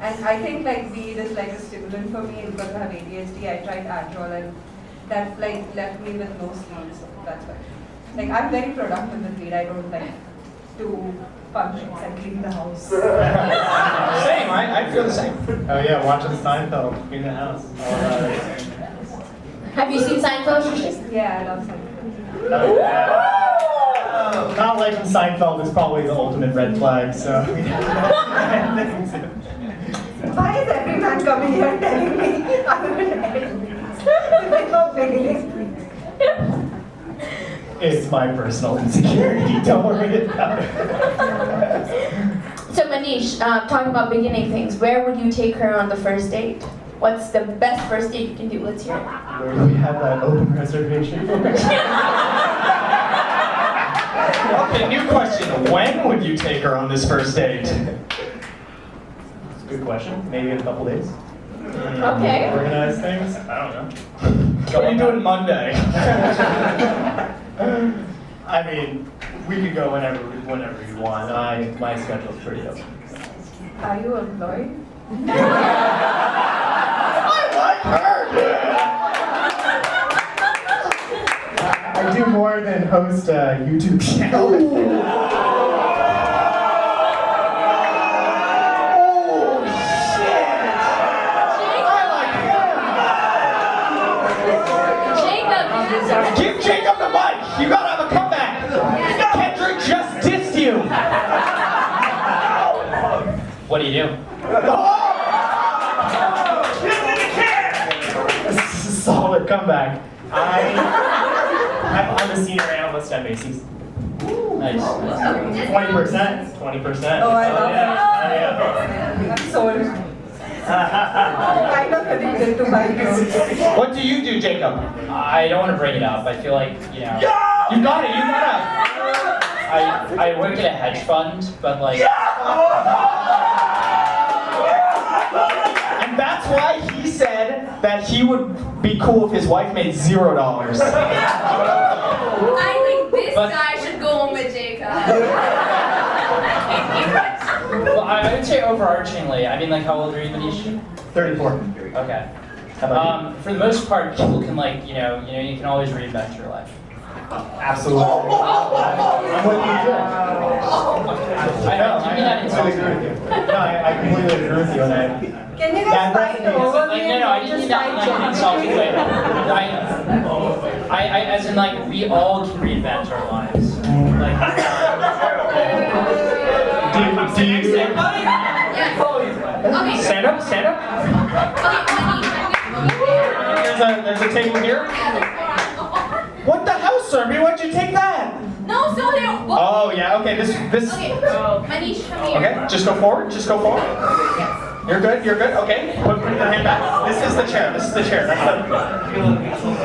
And I think like weed is like a stimulant for me, and because I have ADHD, I tried Adderall and that like left me with no sleep, so that's why. Like I'm very productive with weed. I don't like do functions and clean the house. Same, I feel the same. Oh yeah, watching Seinfeld in the house. Have you seen Seinfeld, Trishti? Yeah, I love something. Not liking Seinfeld is probably the ultimate red flag, so. Why is every man coming here telling me I'm an It's not beginning. It's my personal insecurity, don't worry about it. So, Manish, talking about beginning things, where would you take her on the first date? What's the best first date you can do? Let's hear it. Where do we have that open reservation? Okay, new question. When would you take her on this first date? That's a good question. Maybe in a couple days. Okay. Organize things? I don't know. What are you doing Monday? I mean, we could go whenever you want. My schedule's pretty open. Are you employed? I do more than host a YouTube channel. Jacob, Give Jacob the mic. You gotta have a comeback. Kendrick just dissed you. What do you do? This is a solid comeback. I'm a senior analyst at Macy's. Nice. 20%. 20%. Oh, I love yeah. I'm sold. Kind of addicted to my clothes. What do you do, Jacob? I don't want to bring it up. I feel like, You got it. You gotta. I work at a hedge fund, but like, And that's why he said that he would be cool if his wife made $0. I think this But- guy should go home with Jacob. well, I would say overarchingly. I mean, like, how old are you, Manish? 34. Okay. How about you? For the most part, people can like, you can always reinvent your life. Absolutely. I'm with you too. I know. Give me that I insult. agree with you. No, I completely agree with you on that. Can you guys That fight resonates. over Like, me no, and I didn't just mean that fight in like an Jacob? insulting way. like we all can reinvent our lives. Like, Do you Yes. Okay. Stand up, stand up. There's a table here. What the hell, Serby? Why'd you take that? No, so there. Oh yeah, okay, this. Okay. Manish, come here. Okay, just go forward, just go forward. You're good, okay. Put your hand back. This is the chair, That's the.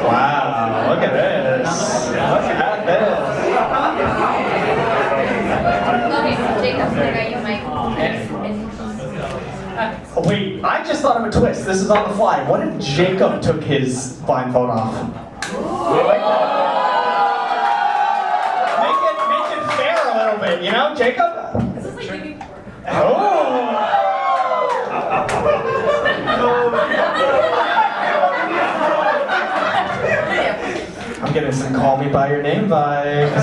Wow, look at this. Look at this. Okay, Jacob, I got you mic. Oh, wait, I just thought of a twist. This is on the fly. What if Jacob took his blindfold off? Make it fair a little bit, you know, Jacob? This is like giving. Oh! I'm getting some call me by your name vibes.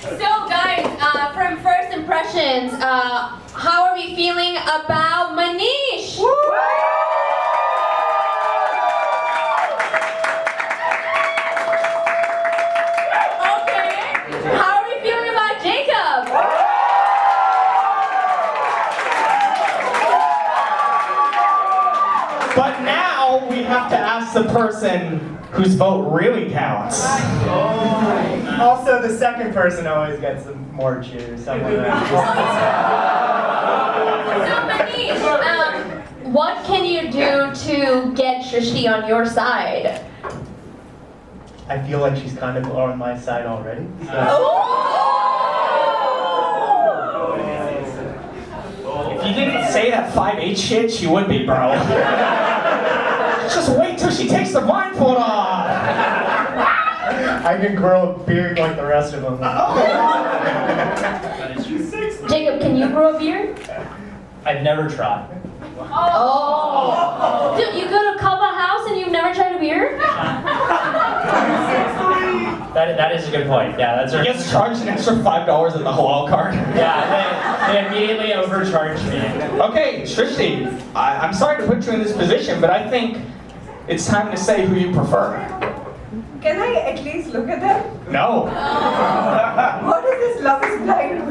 So guys, from first impressions, how are we feeling about Manish? Okay. How are we feeling about Jacob? But now we have to ask the person whose vote really counts. Also, the second person always gets the more cheers. Someone that So Manish, what can you do to get Shrishti on your side? I feel like she's kind of on my side already. If you didn't say that 5'8" shit, she would be, bro. Just wait till she takes the blindfold off. I can grow a beard like the rest of them. Jacob, can you grow a beard? I've never tried. Oh. Dude, you go to Kaba house and you've never tried a beard? That is a good point. Yeah, that's He gets charged an extra $5 at the halal card. Yeah, they immediately overcharged me. Okay, Shrishti, I'm sorry to put you in this position, but I think it's time to say who you prefer. Can I at least look at them? No. What is this Love is Blind?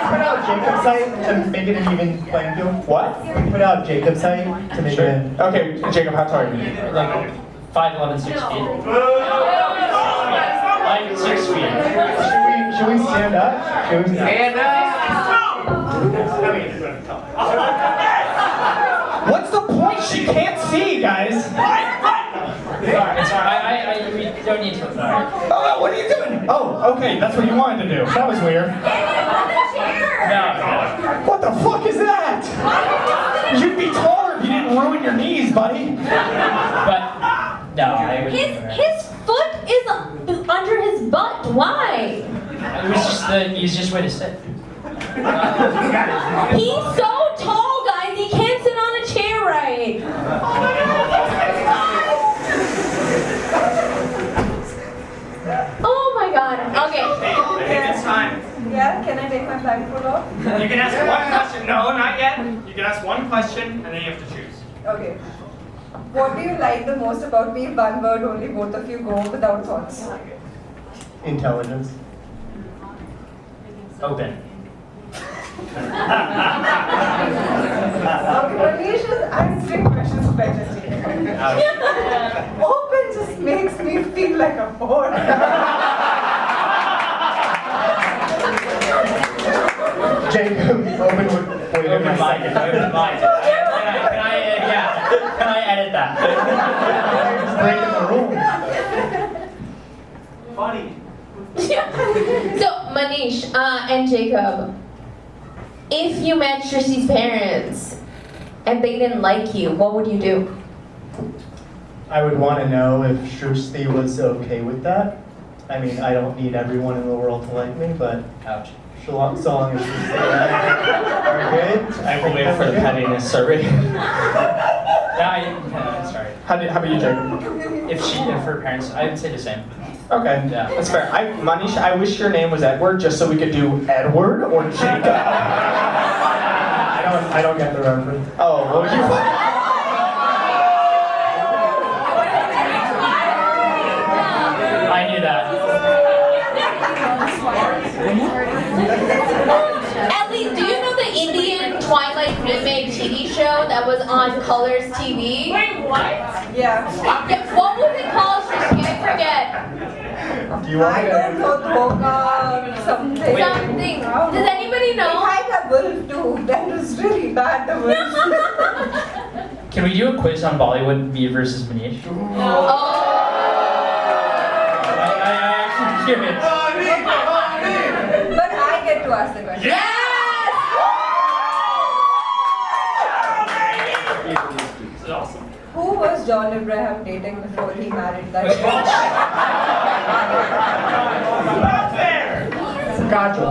Put out Jacob's height to make it an even playing field. What? Put out Jacob's height to make it. Okay, Jacob, how tall are you? Like 5'11", 6 feet. Like 6 feet. Should we stand up? Should we stand What's the point? She can't see, guys. It's alright. We don't need to. Sorry. Oh, what are you doing? Oh, okay, that's what you wanted to do. That was weird. No. What the fuck is that? You'd be taller if you didn't ruin your knees, buddy. But no, I would. His foot is under his butt. Why? It was just the easiest way to sit. He's so tall, guys. He can't sit on a chair right. Oh my god. Okay. It's time. Yeah, can I take my blindfold off? You can ask one question. No, not yet. You can ask one question, and then you have to choose. Okay. What do you like the most about me? One word only, both of you go without thoughts. Intelligence. Open. Okay, Manish is answering questions better. Open just makes me feel like a board. Jacob, open with Open-minded. Open-minded. Can I edit that? Just breaking the rules. Funny. So Manish and Jacob, if you met Shrishti's parents and they didn't like you, what would you do? I would want to know if Shrusti was okay with that. I mean, I don't need everyone in the world to like me, but Ouch. so long as Shrusti and I are good, I We'll think wait for the pettiness survey. Sorry. How about you, Jacob? If her parents, I would say the same. Okay, Yeah. that's fair. Manish, I wish your name was Edward, just so we could do Edward or Jacob. I don't get the reference. Oh, well, you. was on Colors TV. Wait, what? Yeah. Yeah, what was it called, Shrishti? I forget. Do you want I me don't to? know, Dhoka, something. Something. Does anybody I know? had a wolf too. That was really bad, the wolf. Can we do a quiz on Bollywood, me versus Manish? Oh. I actually curious. But I get to ask the question. Yes! This is awesome. Who was John Abraham dating before he married that bitch? Not fair! Gotcha.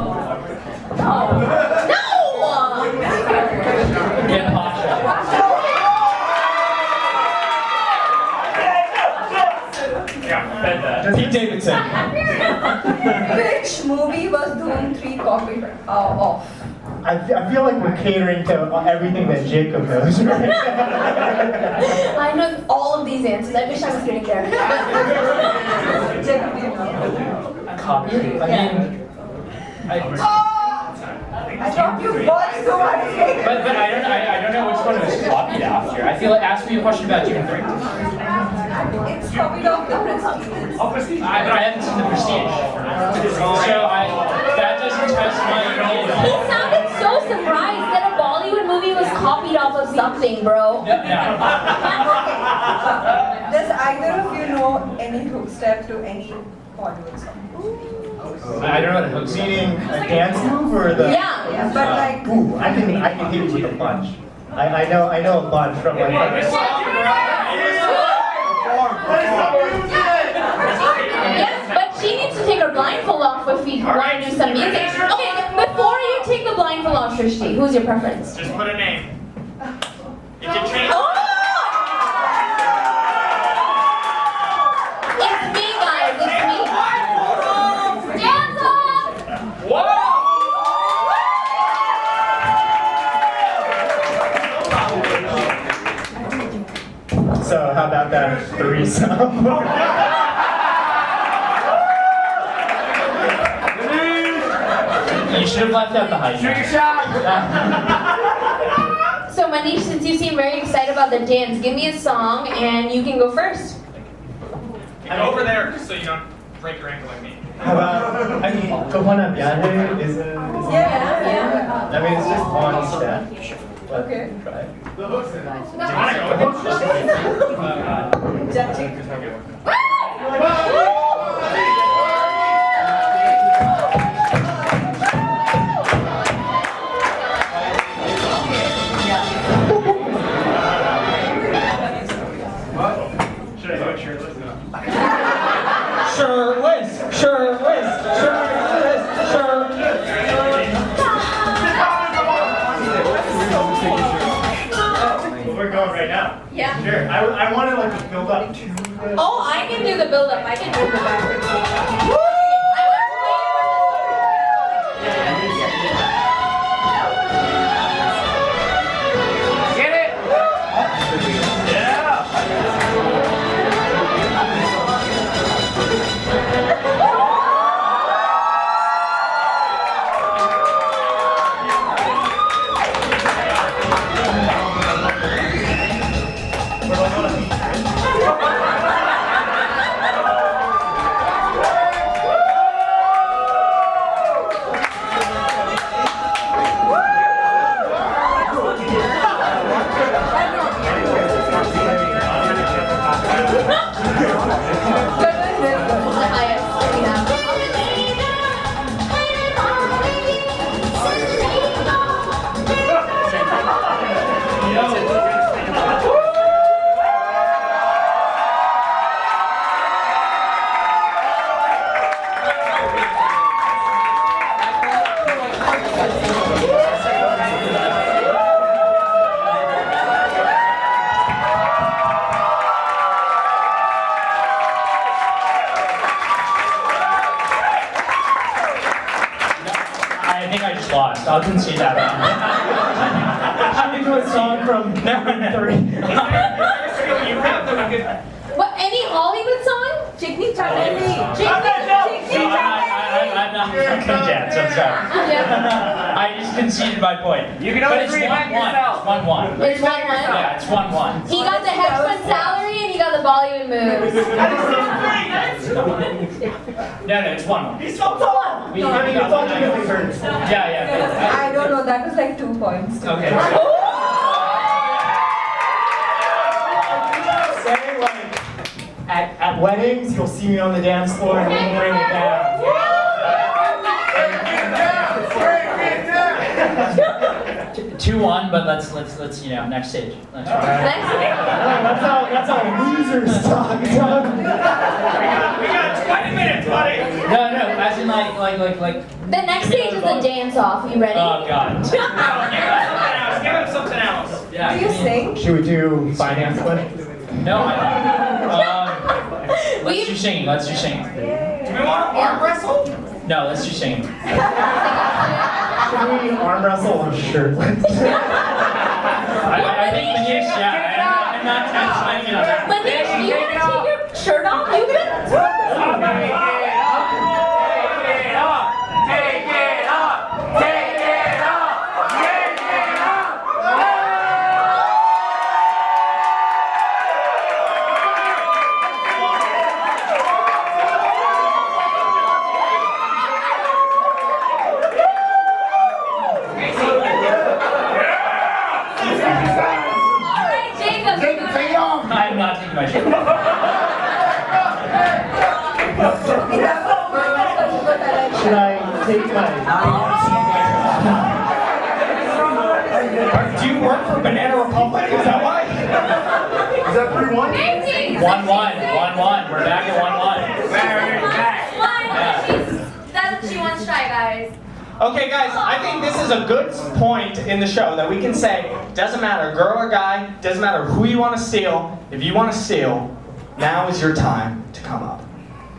No! Yeah, Pasha. Yeah, bet that. Pete Davidson. Which movie was Dhoom 3 copied off? I feel like we're catering to everything that Jacob knows, right? I know all of these answers. I wish I was sitting there. Jacob, do you know? Copy. I mean, I thought you bought so much. but I don't know which one it was copied after. I feel like ask me a question about June 3. It's copied off the Prestige. But I haven't seen the Prestige. So that doesn't test my He opinion. sounded so surprised that a Bollywood movie was copied off of something, bro. No. Does either of you know any hook step to any Bollywood song? I don't know what a hook's Meaning a dance move or the? Yeah. But like, Ooh, I can hit you with a bunch. I know a bunch from like. Yes, but she needs to take her blindfold off if we want to do some music. Okay, before you take the blindfold off, Shrishti, who's your preference? Just put a name. You can change. Oh! It's me, guys. It's me. Dance off! Whoa! So how about that threesome? You should have left out the high Shoot your note. shot! So Manish, since you seem very excited about the dance, give me a song and you can go first. Go over there so you don't break your ankle like me. How about, I mean, Kohana Byande is a. yeah. I mean, it's just one step. But Okay. try it. Do you want to go with it? Judging. Should I do it shirtless? No. Shirtless, shirtless, shirtless, shirtless. We're going right now. Yeah. Sure. I want to like build up to the. Oh, I can do the build-up. I can do the backwards. Get it? Yeah! I think I just lost. I'll concede that one. How do you do a song from 3? You have the good. What, any Hollywood song? Chickney Chutney. I'm not gonna dance. I'm let's go. Yeah. I just conceded my point. You can But always it's reinvent 1-1. yourself. It's 1-1. It's 1-1. Yeah, it's 1-1. He got the hedge fund salary and he got the Bollywood moves. No, it's 1-1. He's so tall. I mean, it's ultimately hurts. Yeah. I don't know, that was like 2 points. Okay. Say, like, at weddings, you'll see me on the dance floor and I'm wearing it down. 2-1, but let's next stage. Next one. That's how losers talk. We got 20 minutes, buddy. No, as in like. The next stage is the dance off. You ready? Oh God. No, give him something else. Yeah. Do you sing? Should we do finance one? No, I don't. Let's do singing. Do we want to arm wrestle? No, let's do singing. Should we arm wrestle or shirtless? I think Manish, I'm not signing on that. Manish, do you want to take your shirt off? You can. Alright, Jacob. I'm not taking my shirt off. Should I take my... Do you work for Banana Republic? Is that why? Is that 3-1? 1-1. We're back at 1-1. That's what she wants, Shy Guys. Okay, guys, I think this is a good point in the show that we can say, doesn't matter, girl or guy, doesn't matter who you want to steal. If you want to steal, now is your time to come up.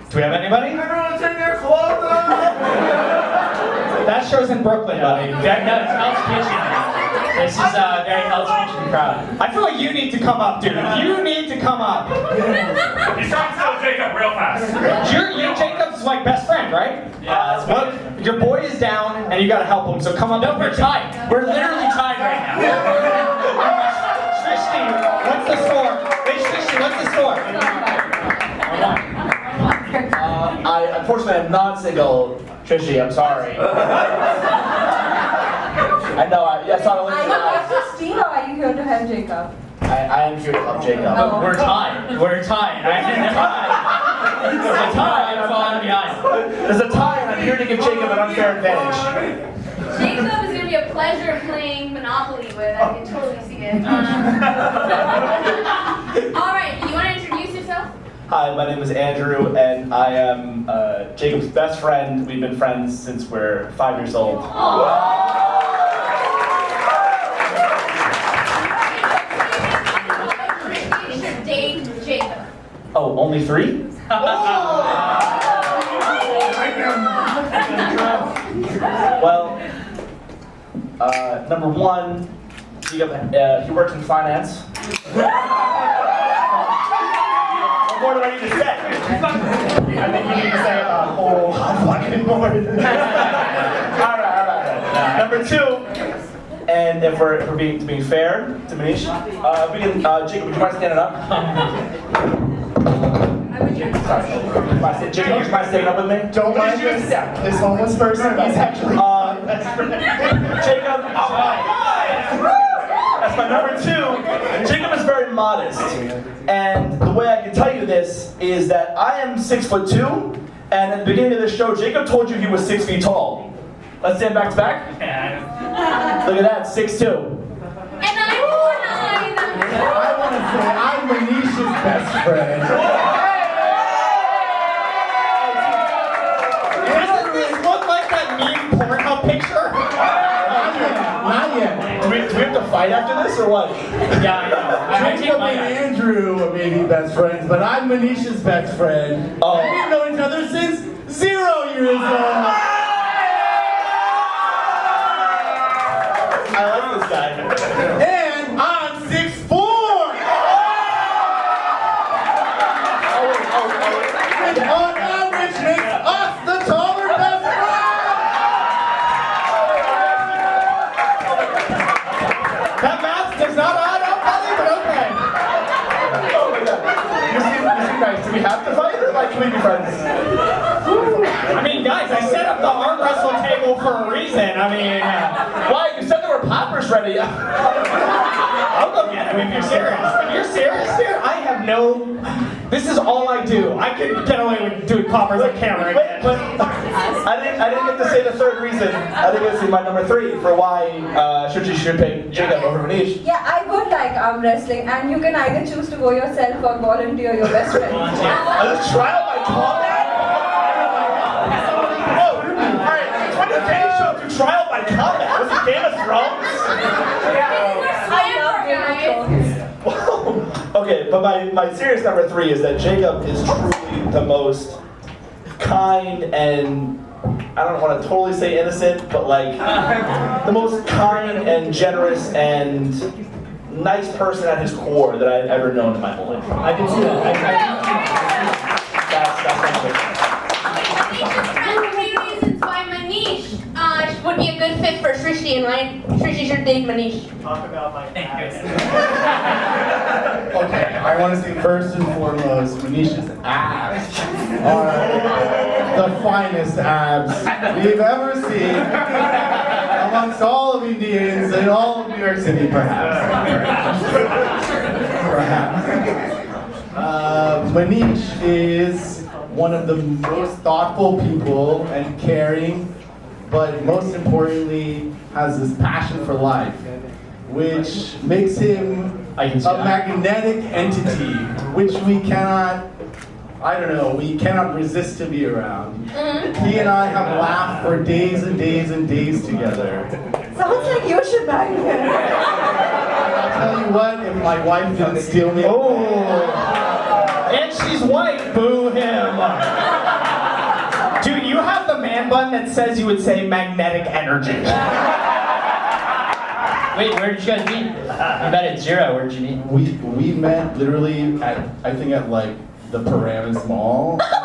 Do we have anybody? Everyone take their clothes off! That show's in Brooklyn, buddy. No, it's Hell's Kitchen. This is very Hell's Kitchen crowd. I feel like you need to come up, dude. You need to come up. He's trying to steal Jacob real fast. You're Jacob's like best friend, right? Yeah, that's Well, your boy is down, and you gotta help him. So come up. No, we're tied. We're literally tied right now. Trishti, what's the score? Hey, Trishti, what's the score? I unfortunately am not single, Trishy. I'm sorry. I know. I saw the Are link. you here to steal or are you here to help Jacob? I am here to help Jacob. Oh. We're tied. We're tied. I'm in the tie. There's a tie. I'm falling behind. There's a tie, and I'm here to give Jacob an unfair advantage. Jacob is going to be a pleasure playing Monopoly with. I can totally see it. Alright, you want to introduce yourself? Hi, my name is Andrew, and I am Jacob's best friend. We've been friends since we're 5 years old. You should date Jacob. Oh, only 3? Well, number 1, Jacob, he works in finance. What more do I need to say? I think you need to say a whole fucking more. All right. Number 2, and if we're being fair to Manish, we can, Jacob, would you mind standing up? Sorry. Jacob, would you mind standing up with me? Don't mind this homeless person. He's actually Jacob, that's my number 2. Jacob is very modest, and the way I can tell you this is that I am 6'2", and at the beginning of the show, Jacob told you he was 6 feet tall. Let's stand back to back. Look at that, 6'2". And I'm 4'9". I want to say I'm Manish's best friend. Doesn't this look like that meme Pornhub picture? Not yet. Do we have to fight after this or what? Yeah, I know. I take Jacob my and Andrew may be best friends, but I'm Manisha's best friend. Oh. We've known each other since 0 years old. I like this guy. And I'm 6'4". Which on average makes us the taller best friend. we have to fight or like can we be friends? I mean, guys, I set up the arm wrestle table for a reason. I mean, Why? You said there were poppers ready. I'll go get him if you're serious. If you're serious here, I have no. This is all I do. I could get away with doing poppers on camera again. But I didn't get to say the third reason. I didn't get to say my number 3 for why Shruti should pick Jacob over Manish. Yeah, I would like arm wrestling, and you can either choose to go yourself or volunteer your best friend. A trial by combat? Oh, alright, when the game show do trial by combat? Was it Game of Thrones? I love Game of Thrones. Okay, but my serious number 3 is that Jacob is truly the most kind and, I don't want to totally say innocent, but like the most kind and generous and nice person at his core that I've ever known in my whole life. I can see that. That's my number 3 reasons why Manish would be a good fit for Srishti and why Srishti should date Manish. Talk about my abs. Okay, I want to say first and foremost, Manish's abs are the finest abs we've ever seen amongst all of Indians in all of New York City, perhaps. Manish is one of the most thoughtful people and caring, but most importantly, has this passion for life, which makes him a magnetic entity, which we cannot, we cannot resist to be around. He and I have laughed for days and days and days together. Sounds like you should marry him. I'll tell you what, if my wife didn't steal me, And she's white, boo him. Dude, you have the man bun that says you would say magnetic energy. Wait, where did you guys meet? You met at 0. Where did you meet? we met literally at, I think at like the Paramus Mall. That's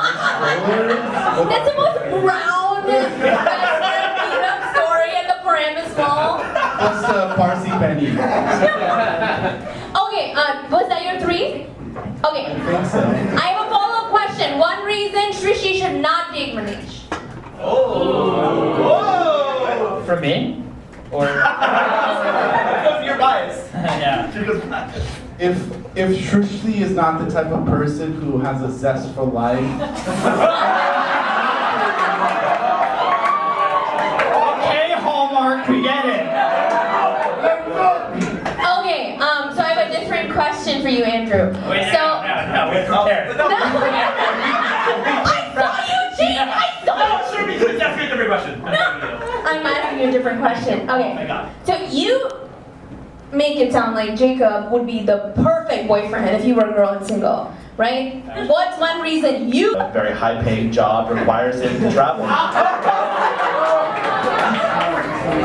the most brown meetup story at the Paramus Mall. Just Parsi Penny. Okay, was that your 3? Okay. I think so. I have a follow-up question. One reason Srishti should not date Manish. From me? Or You're biased. yeah. If Shrishti is not the type of person who has a zest for life, Okay, Hallmark, we get it. Okay, so I have a different question for you, Andrew. Wait, So, no, we're prepared. no, I saw you cheat. I saw you. Sure, because that's a different question. I'm asking you a different question. Oh my Okay. God. So you make it sound like Jacob would be the perfect boyfriend if you were a girl and single, right? What's one reason you? A very high-paying job requires him to travel.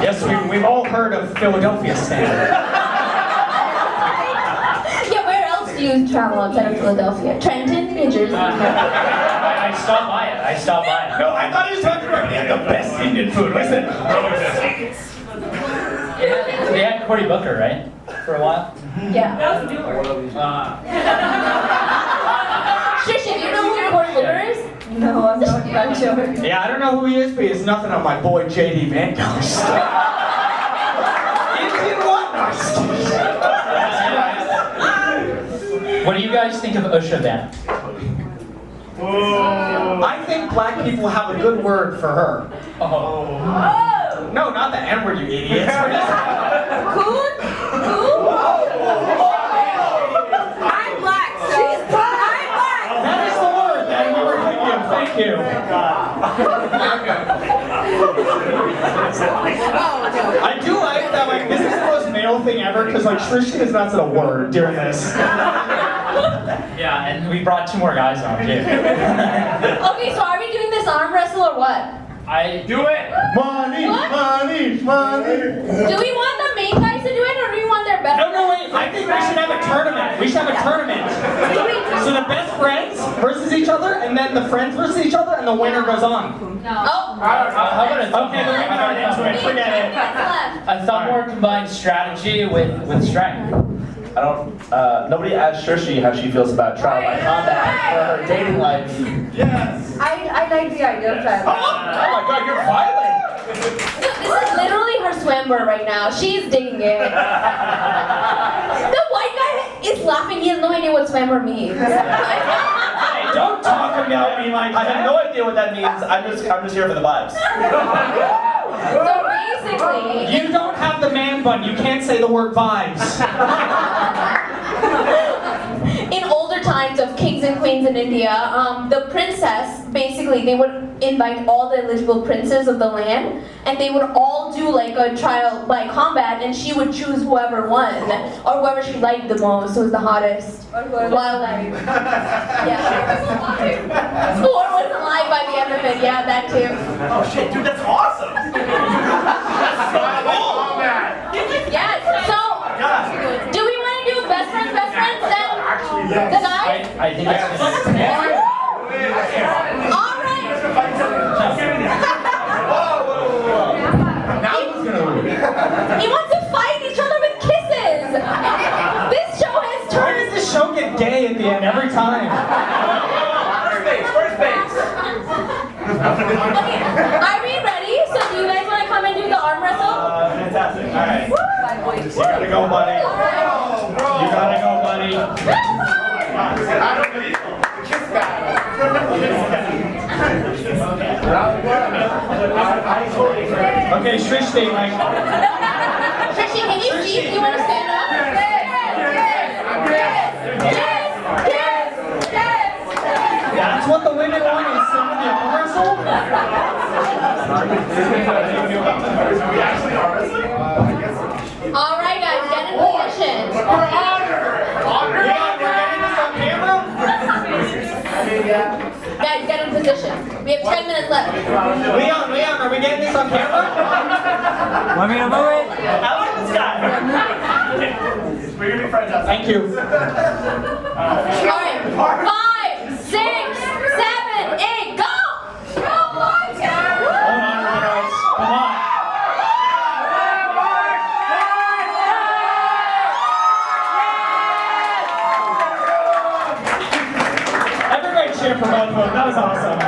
Yes, we've all heard of Philadelphia Stand. Yeah, where else do you travel outside of Philadelphia? Trenton, New Jersey. I stopped by it. No, I thought he was talking about the best Indian food. Listen. They had Cory Booker, right? For a while? Yeah. Trisha, do you know who Cory Booker is? No, I'm not quite sure. Yeah, I don't know who he is, but he has nothing on my boy J.D. Van Ghost. Indian what? What do you guys think of Usha then? I think black people have a good word for her. Oh. No, not the N-word, you idiots. Cool? I'm black, so I'm black. That is the word that we were thinking of. Thank you. I do like that, like, this is the most male thing ever, because, like, Shrishti has not said a word during this. Yeah, and we brought 2 more guys on, too. Okay, so are we doing this arm wrestle or what? I do it. money. Do we want the main guys to do it, or do we want their best? No, wait, I think we should have a tournament. We should have a tournament. So the best friends versus each other, and then the friends versus each other, and the winner goes on. Oh. How about a Okay, the women aren't into it. Forget it. What's left? I thought more combined strategy with strength. Nobody asked Shrishi how she feels about trial by combat for her dating life. Yes. I like the idea of trial. Oh my God, you're violent. This is literally her swimwear right now. She's digging it. The white guy is laughing. He has no idea what swimwear means. Hey, don't talk about me like that. I have no idea what that means. I'm just here for the vibes. So basically, You don't have the man bun. You can't say the word vibes. in older times of kings and queens in India, the princess, basically, they would invite all the eligible princes of the land, and they would all do like a trial by combat, and she would choose whoever won, or whoever she liked the most, who was the hottest. Or whoever- Wildlife. Yeah. Or was alive by the end of it, yeah, that too. Oh shit, dude, that's awesome. That's so cool. Yes, so, do we want to do best friends, then? The guy? I think it's Alright. Now who's gonna win? He wants to fight each other with kisses. This show has Why turned. does this show get gay at the end every time? First base. Okay, are we ready? So do you guys want to come and do the arm wrestle? Fantastic. All right. You gotta go, buddy. You gotta go, buddy. Okay, Shrishti, like, Trishi, can you see if you want to stand up? that's what the women want is some of the arm wrestle? All right, guys, get in position. We're getting this on camera? Guys, get in position. We have 10 minutes left. Leon, are we getting this on camera? Want me to move it? I like this guy. We're gonna be friends outside. Thank you. All right, 5, 6, 7, 8, go! Hold on, girls. Come on. Everybody cheer for both of them. That was awesome.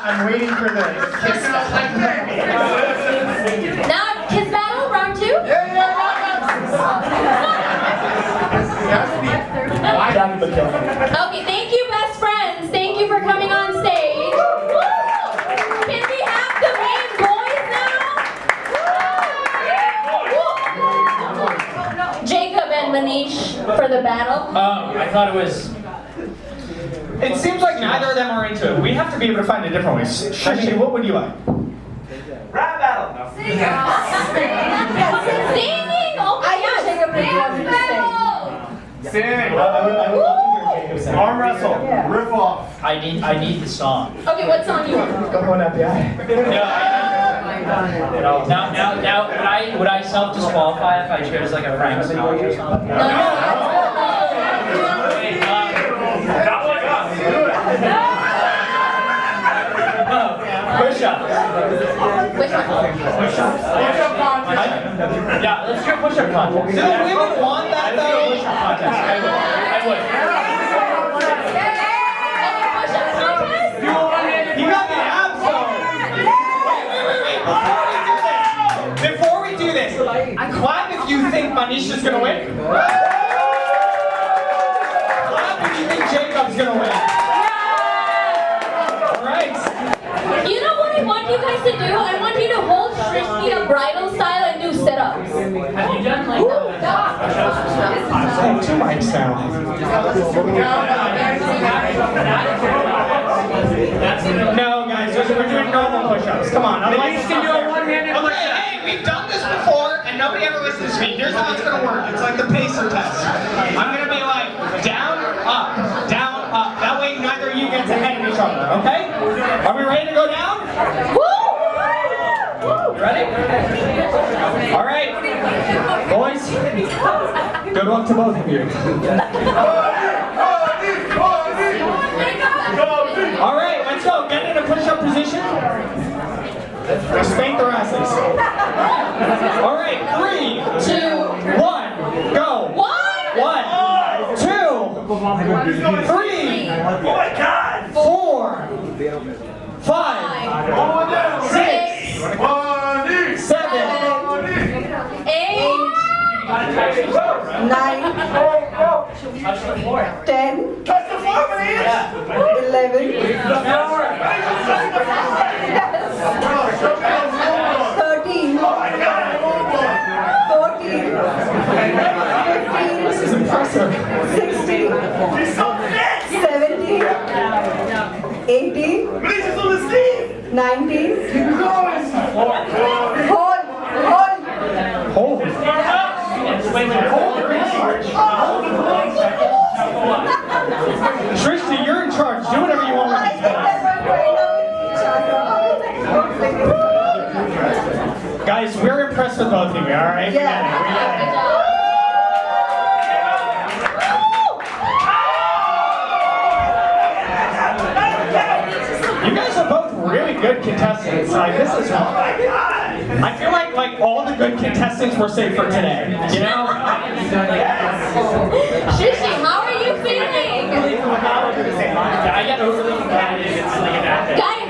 I'm waiting for the kiss. Now, kiss battle, round 2. Okay, thank you, best friends. Thank you for coming on stage. Woo! Can we have the main boys now? Woo! Jacob and Manish for the battle. Oh, I thought it was. It seems like neither of them are into it. We have to be able to find a different way. Shrishi, what would you like? Rap battle. Singing! Oh my gosh! Jacob really wanted to sing. Sing. I would love to hear Jacob sing. Arm wrestle. Riff off. I need the song. Okay, what song do you want? Come on up, yeah. Now, would I self-disqualify if I chose like a Frank Sinatra song? No. Push-ups. Which one? Yeah, let's do a push-up contest. Do women want that though? Push-up contest. I would. Push-up contest? You got the abs though. Wait. Before we do this, clap if you think Manisha's gonna win. Clap if you think Jacob's gonna win. All right. You know what I want you guys to do? I want you to hold Shrishti a bridal style and do sit-ups. Have you done like Oh, 2 mics now. No, guys, we're doing normal push-ups. Come on. Otherwise, can do a one-handed push-up. Hey, we've done this before, and nobody ever listens to me. Here's how it's gonna work. It's like the pacer test. I'm gonna be like down, up, down, up. That way, neither of you gets ahead of each other. Okay? Are we ready to go down? Woo! You ready? All right, boys. Good luck to both of you. All right, let's go. Get in a push-up position. Spank their asses. All right, 3, 2, 1, go. 1, 2, 3, 4, 5, 6, 7, 8, 9, 10, 11, 13, 14, 15, this is impressive. 16, 17, 18, 19, hold. Hold. Trishti, you're in charge. Do whatever you want with I this think ball. that we're going to each other. Guys, we're impressed with both of you, all right? We get it. You guys are both really good contestants. Like, this is I feel like all the good contestants were saved for today. You know? Shishi, how are you feeling? I get overly competitive. It's like a bad thing. Guys,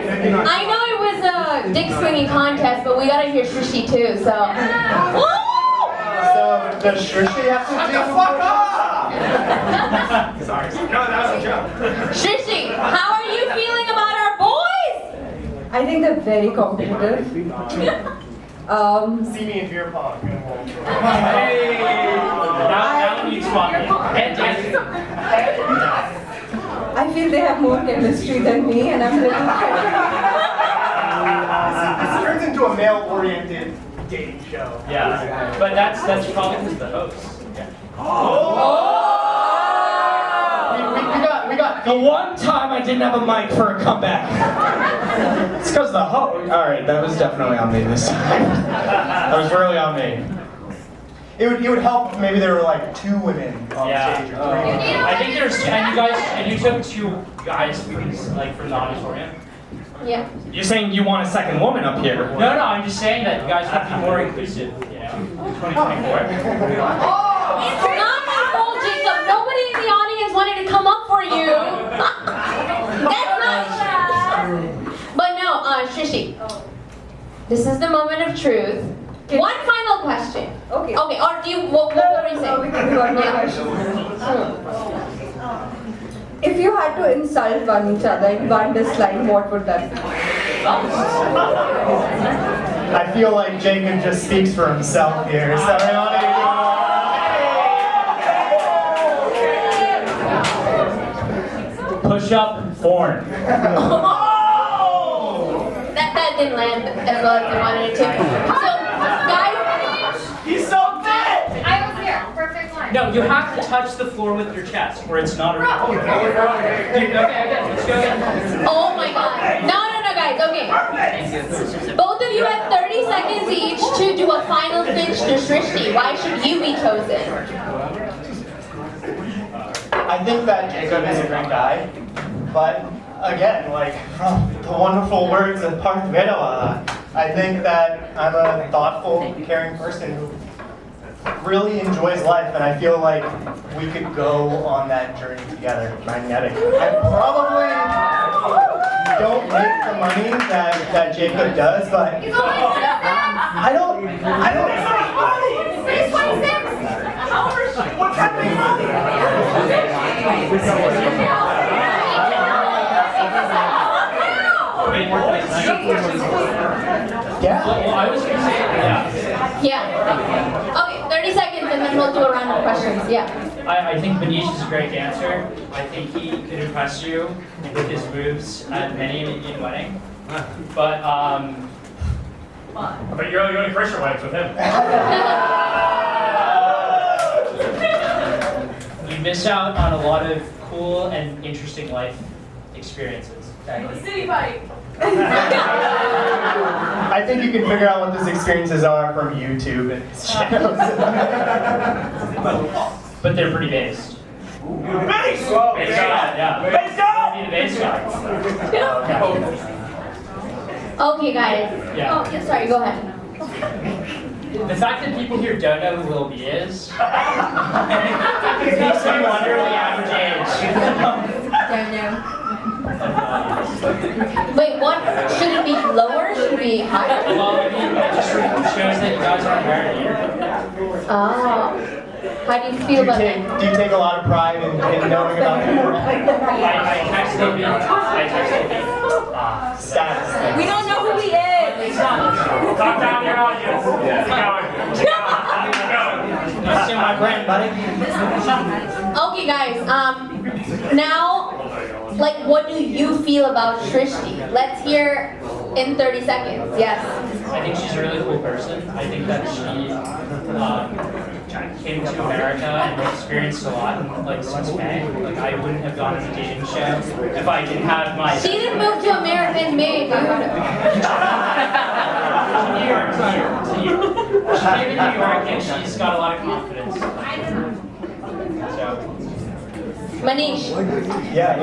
I know it was a dick swinging contest, but we gotta hear Shishi too, so. Woo! So does Shrishi have to do? Fuck up! Sorry. No, that was a joke. Shishi, how are you feeling about our boys? I think they're very competitive. See me in beer pong. Hey! Now you swap me. And I feel they have more chemistry than me, and I'm a little This turns into a male-oriented dating show. yeah, but that's probably because the host. We got the one time I didn't have a mic for a comeback. It's because the host. All right, that was definitely on me this time. That was really on me. It would help if maybe there were like 2 women on Yeah. stage or 3. I think there's and you took 2 guys from the auditorium. Yeah. You're saying you want a second woman up here? No, I'm just saying that you guys have to be more inclusive, you know, in 2024. It's not my fault, Jacob. Nobody in the audience wanted to come up for you. That's not. But no, Shishi. This is the moment of truth. One final question. Okay. Okay, or do you, what were you we saying? can do one more question. If you had to insult one each other in one disline, what would that be? I feel like Jacob just speaks for himself here. So Push up, born. That didn't land as well as I wanted it to. So, guys, He's so dead! I was here. Perfect line. No, you have to touch the floor with your chest, or it's not a real. Okay, let's go again. oh my god. No, guys, okay. Both of you have 30 seconds each to do a final pitch to Srishti. Why should you be chosen? I think that Jacob is a great guy, but again, like from the wonderful words of Parth Vedawala, I think that I'm a thoughtful, caring person who really enjoys life, and I feel like we could go on that journey together. Magnetic. I probably don't make the money that Jacob does, but I don't. What's happening? Yeah. Well, I was gonna say, Yeah. Okay, 30 seconds and then we'll do a round of questions. Yeah. I think Manish is a great dancer. I think he could impress you with his moves at many an Indian wedding. But you're only first your weddings with him. You miss out on a lot of cool and interesting life experiences. City bike. I think you can figure out what those experiences are from YouTube and his channels. But they're pretty based. Base! Based, yeah. Base go! Be the base guy. Okay, guys. Yeah. Oh, yeah, sorry, go ahead. The fact that people here don't know who Lil B is makes me wonder the average age. Don't know. Wait, what? Should it be lower? Should it be higher? Well, I mean, it just shows that you guys aren't married here. Oh. How do you feel about that? Do you take a lot of pride in knowing about people? I text Lil B. Status. We don't know who he is. Talk down your audience. That's in my brand, buddy. Okay, guys. Now, like, what do you feel about Shrishti? Let's hear in 30 seconds. Yes. I think she's a really cool person. I think that she came to America and experienced a lot, like since May. Like I wouldn't have gone on a dating show if I didn't have my. She didn't move to America in May, dude. New York to you. She came to New York and she's got a lot of confidence. So. Manish. Yeah, it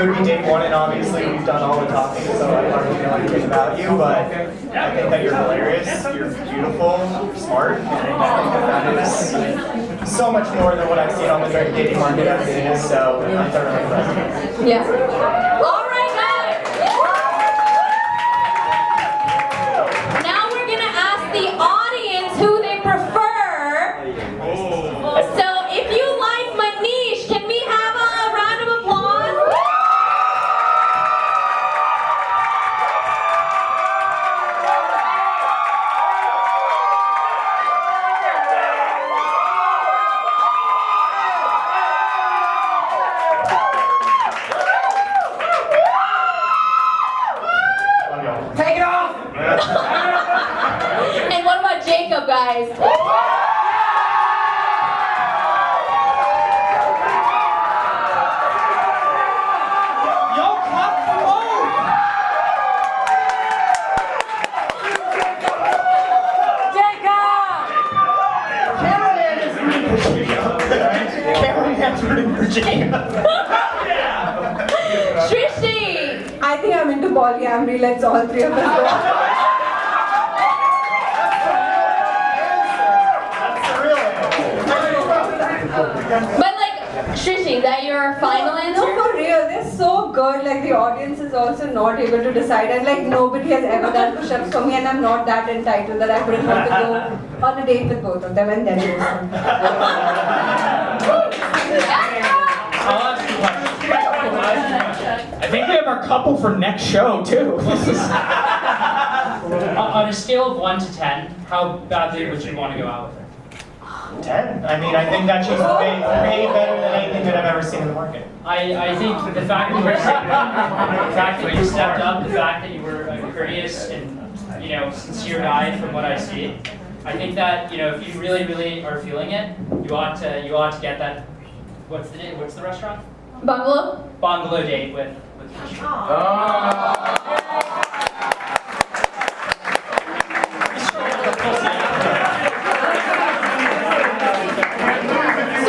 would be day one, and obviously we've done all the talking, so I hardly know anything about you, but I think that you're hilarious, you're beautiful, you're smart, and I think that is so much more than what I've seen on the dating market as it is, so I'm thoroughly impressed. Yeah. All right, guys. Now we're gonna ask the audience who they prefer. So if you like Manish, can we have a round of applause? Take it off! And what about Jacob, guys? Yo, clap for both! Cameraman's rooting for Jacob. Shrishti! I think I'm into polyamory. Let's all three of us go. That's the real But like, Shrishti, is that your final No, answer? for real, they're so good. Like the audience is also not able to decide, and like nobody has ever done push-ups for me, and I'm not that entitled that I wouldn't want to go on a date with both of them and then do some. I'll ask you a question. I think we have our couple for next show, too. This is... On a scale of 1 to 10, how badly would you want to go out with her? 10. I mean, I think that she's way better than anything that I've ever seen in the market. I think the fact that you stepped up, the fact that you were a courteous and sincere guy from what I see, I think that if you really, really are feeling it, you ought to get that. What's the restaurant? Bungalow? Bungalow date with Christian. So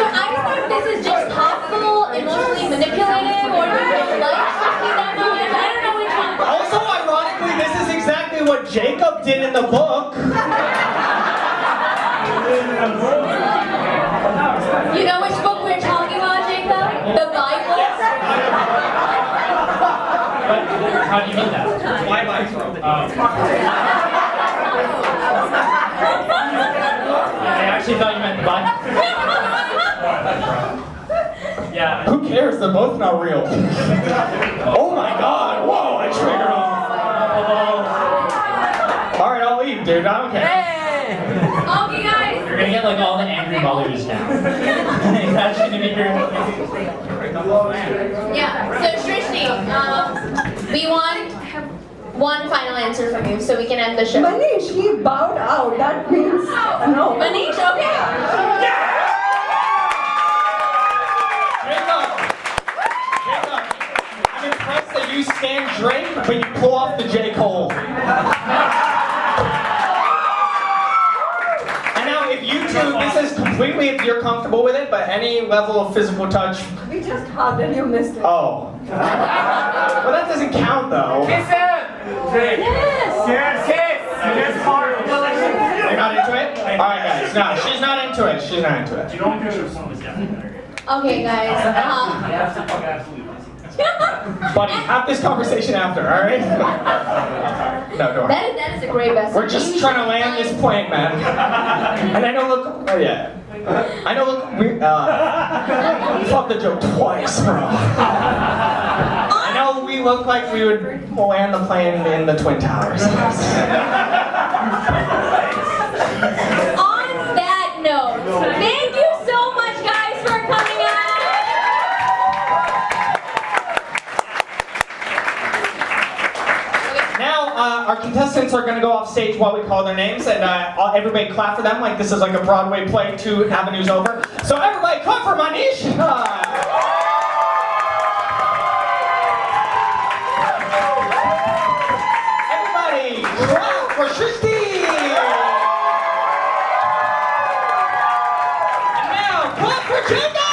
I don't know if this is just thoughtful, emotionally manipulative, or you don't like Shrishti that much. I don't know which one. Also, ironically, this is exactly what Jacob did in the book. You know which book we're talking about, Jacob? The Bible? How do you mean that? I actually thought you meant the Bible. Yeah. Who cares? They're both not real. Oh my god, whoa, I triggered him. Alright, I'll leave, dude, I don't care. Okay, guys. You're gonna get like all the angry mothers now. That's gonna be your. Yeah, so Shrishti, we want one final answer from you so we can end the show. Manish, he bowed out. That means no. Manish, okay. Jacob, I'm impressed that you stand Drake, but you pull off the J. Cole. And now, if you two, this is completely if you're comfortable with it, but any level of physical touch, We just hugged and you missed it. Oh. Well, that doesn't count though. Kiss him! Yes! Kiss! Kiss hard! You're not into it? Alright guys, no, she's not into it. She's not into it. You don't picture of someone is definitely better. Okay, guys. Absolutely. Buddy, have this conversation after, alright? No, don't worry. That is a great best. We're just trying to land this plane, man. And I know, look, oh yeah. I know, look, we, fuck the joke twice, bro. I know we look like we would land the plane in the Twin Towers. On that note, thank you so much, guys, for coming out. Now, our contestants are going to go off stage while we call their names, and everybody clap for them like this is like a Broadway play 2 avenues over. So everybody clap for Manish. Everybody clap for Shristi. And now clap for Jacob.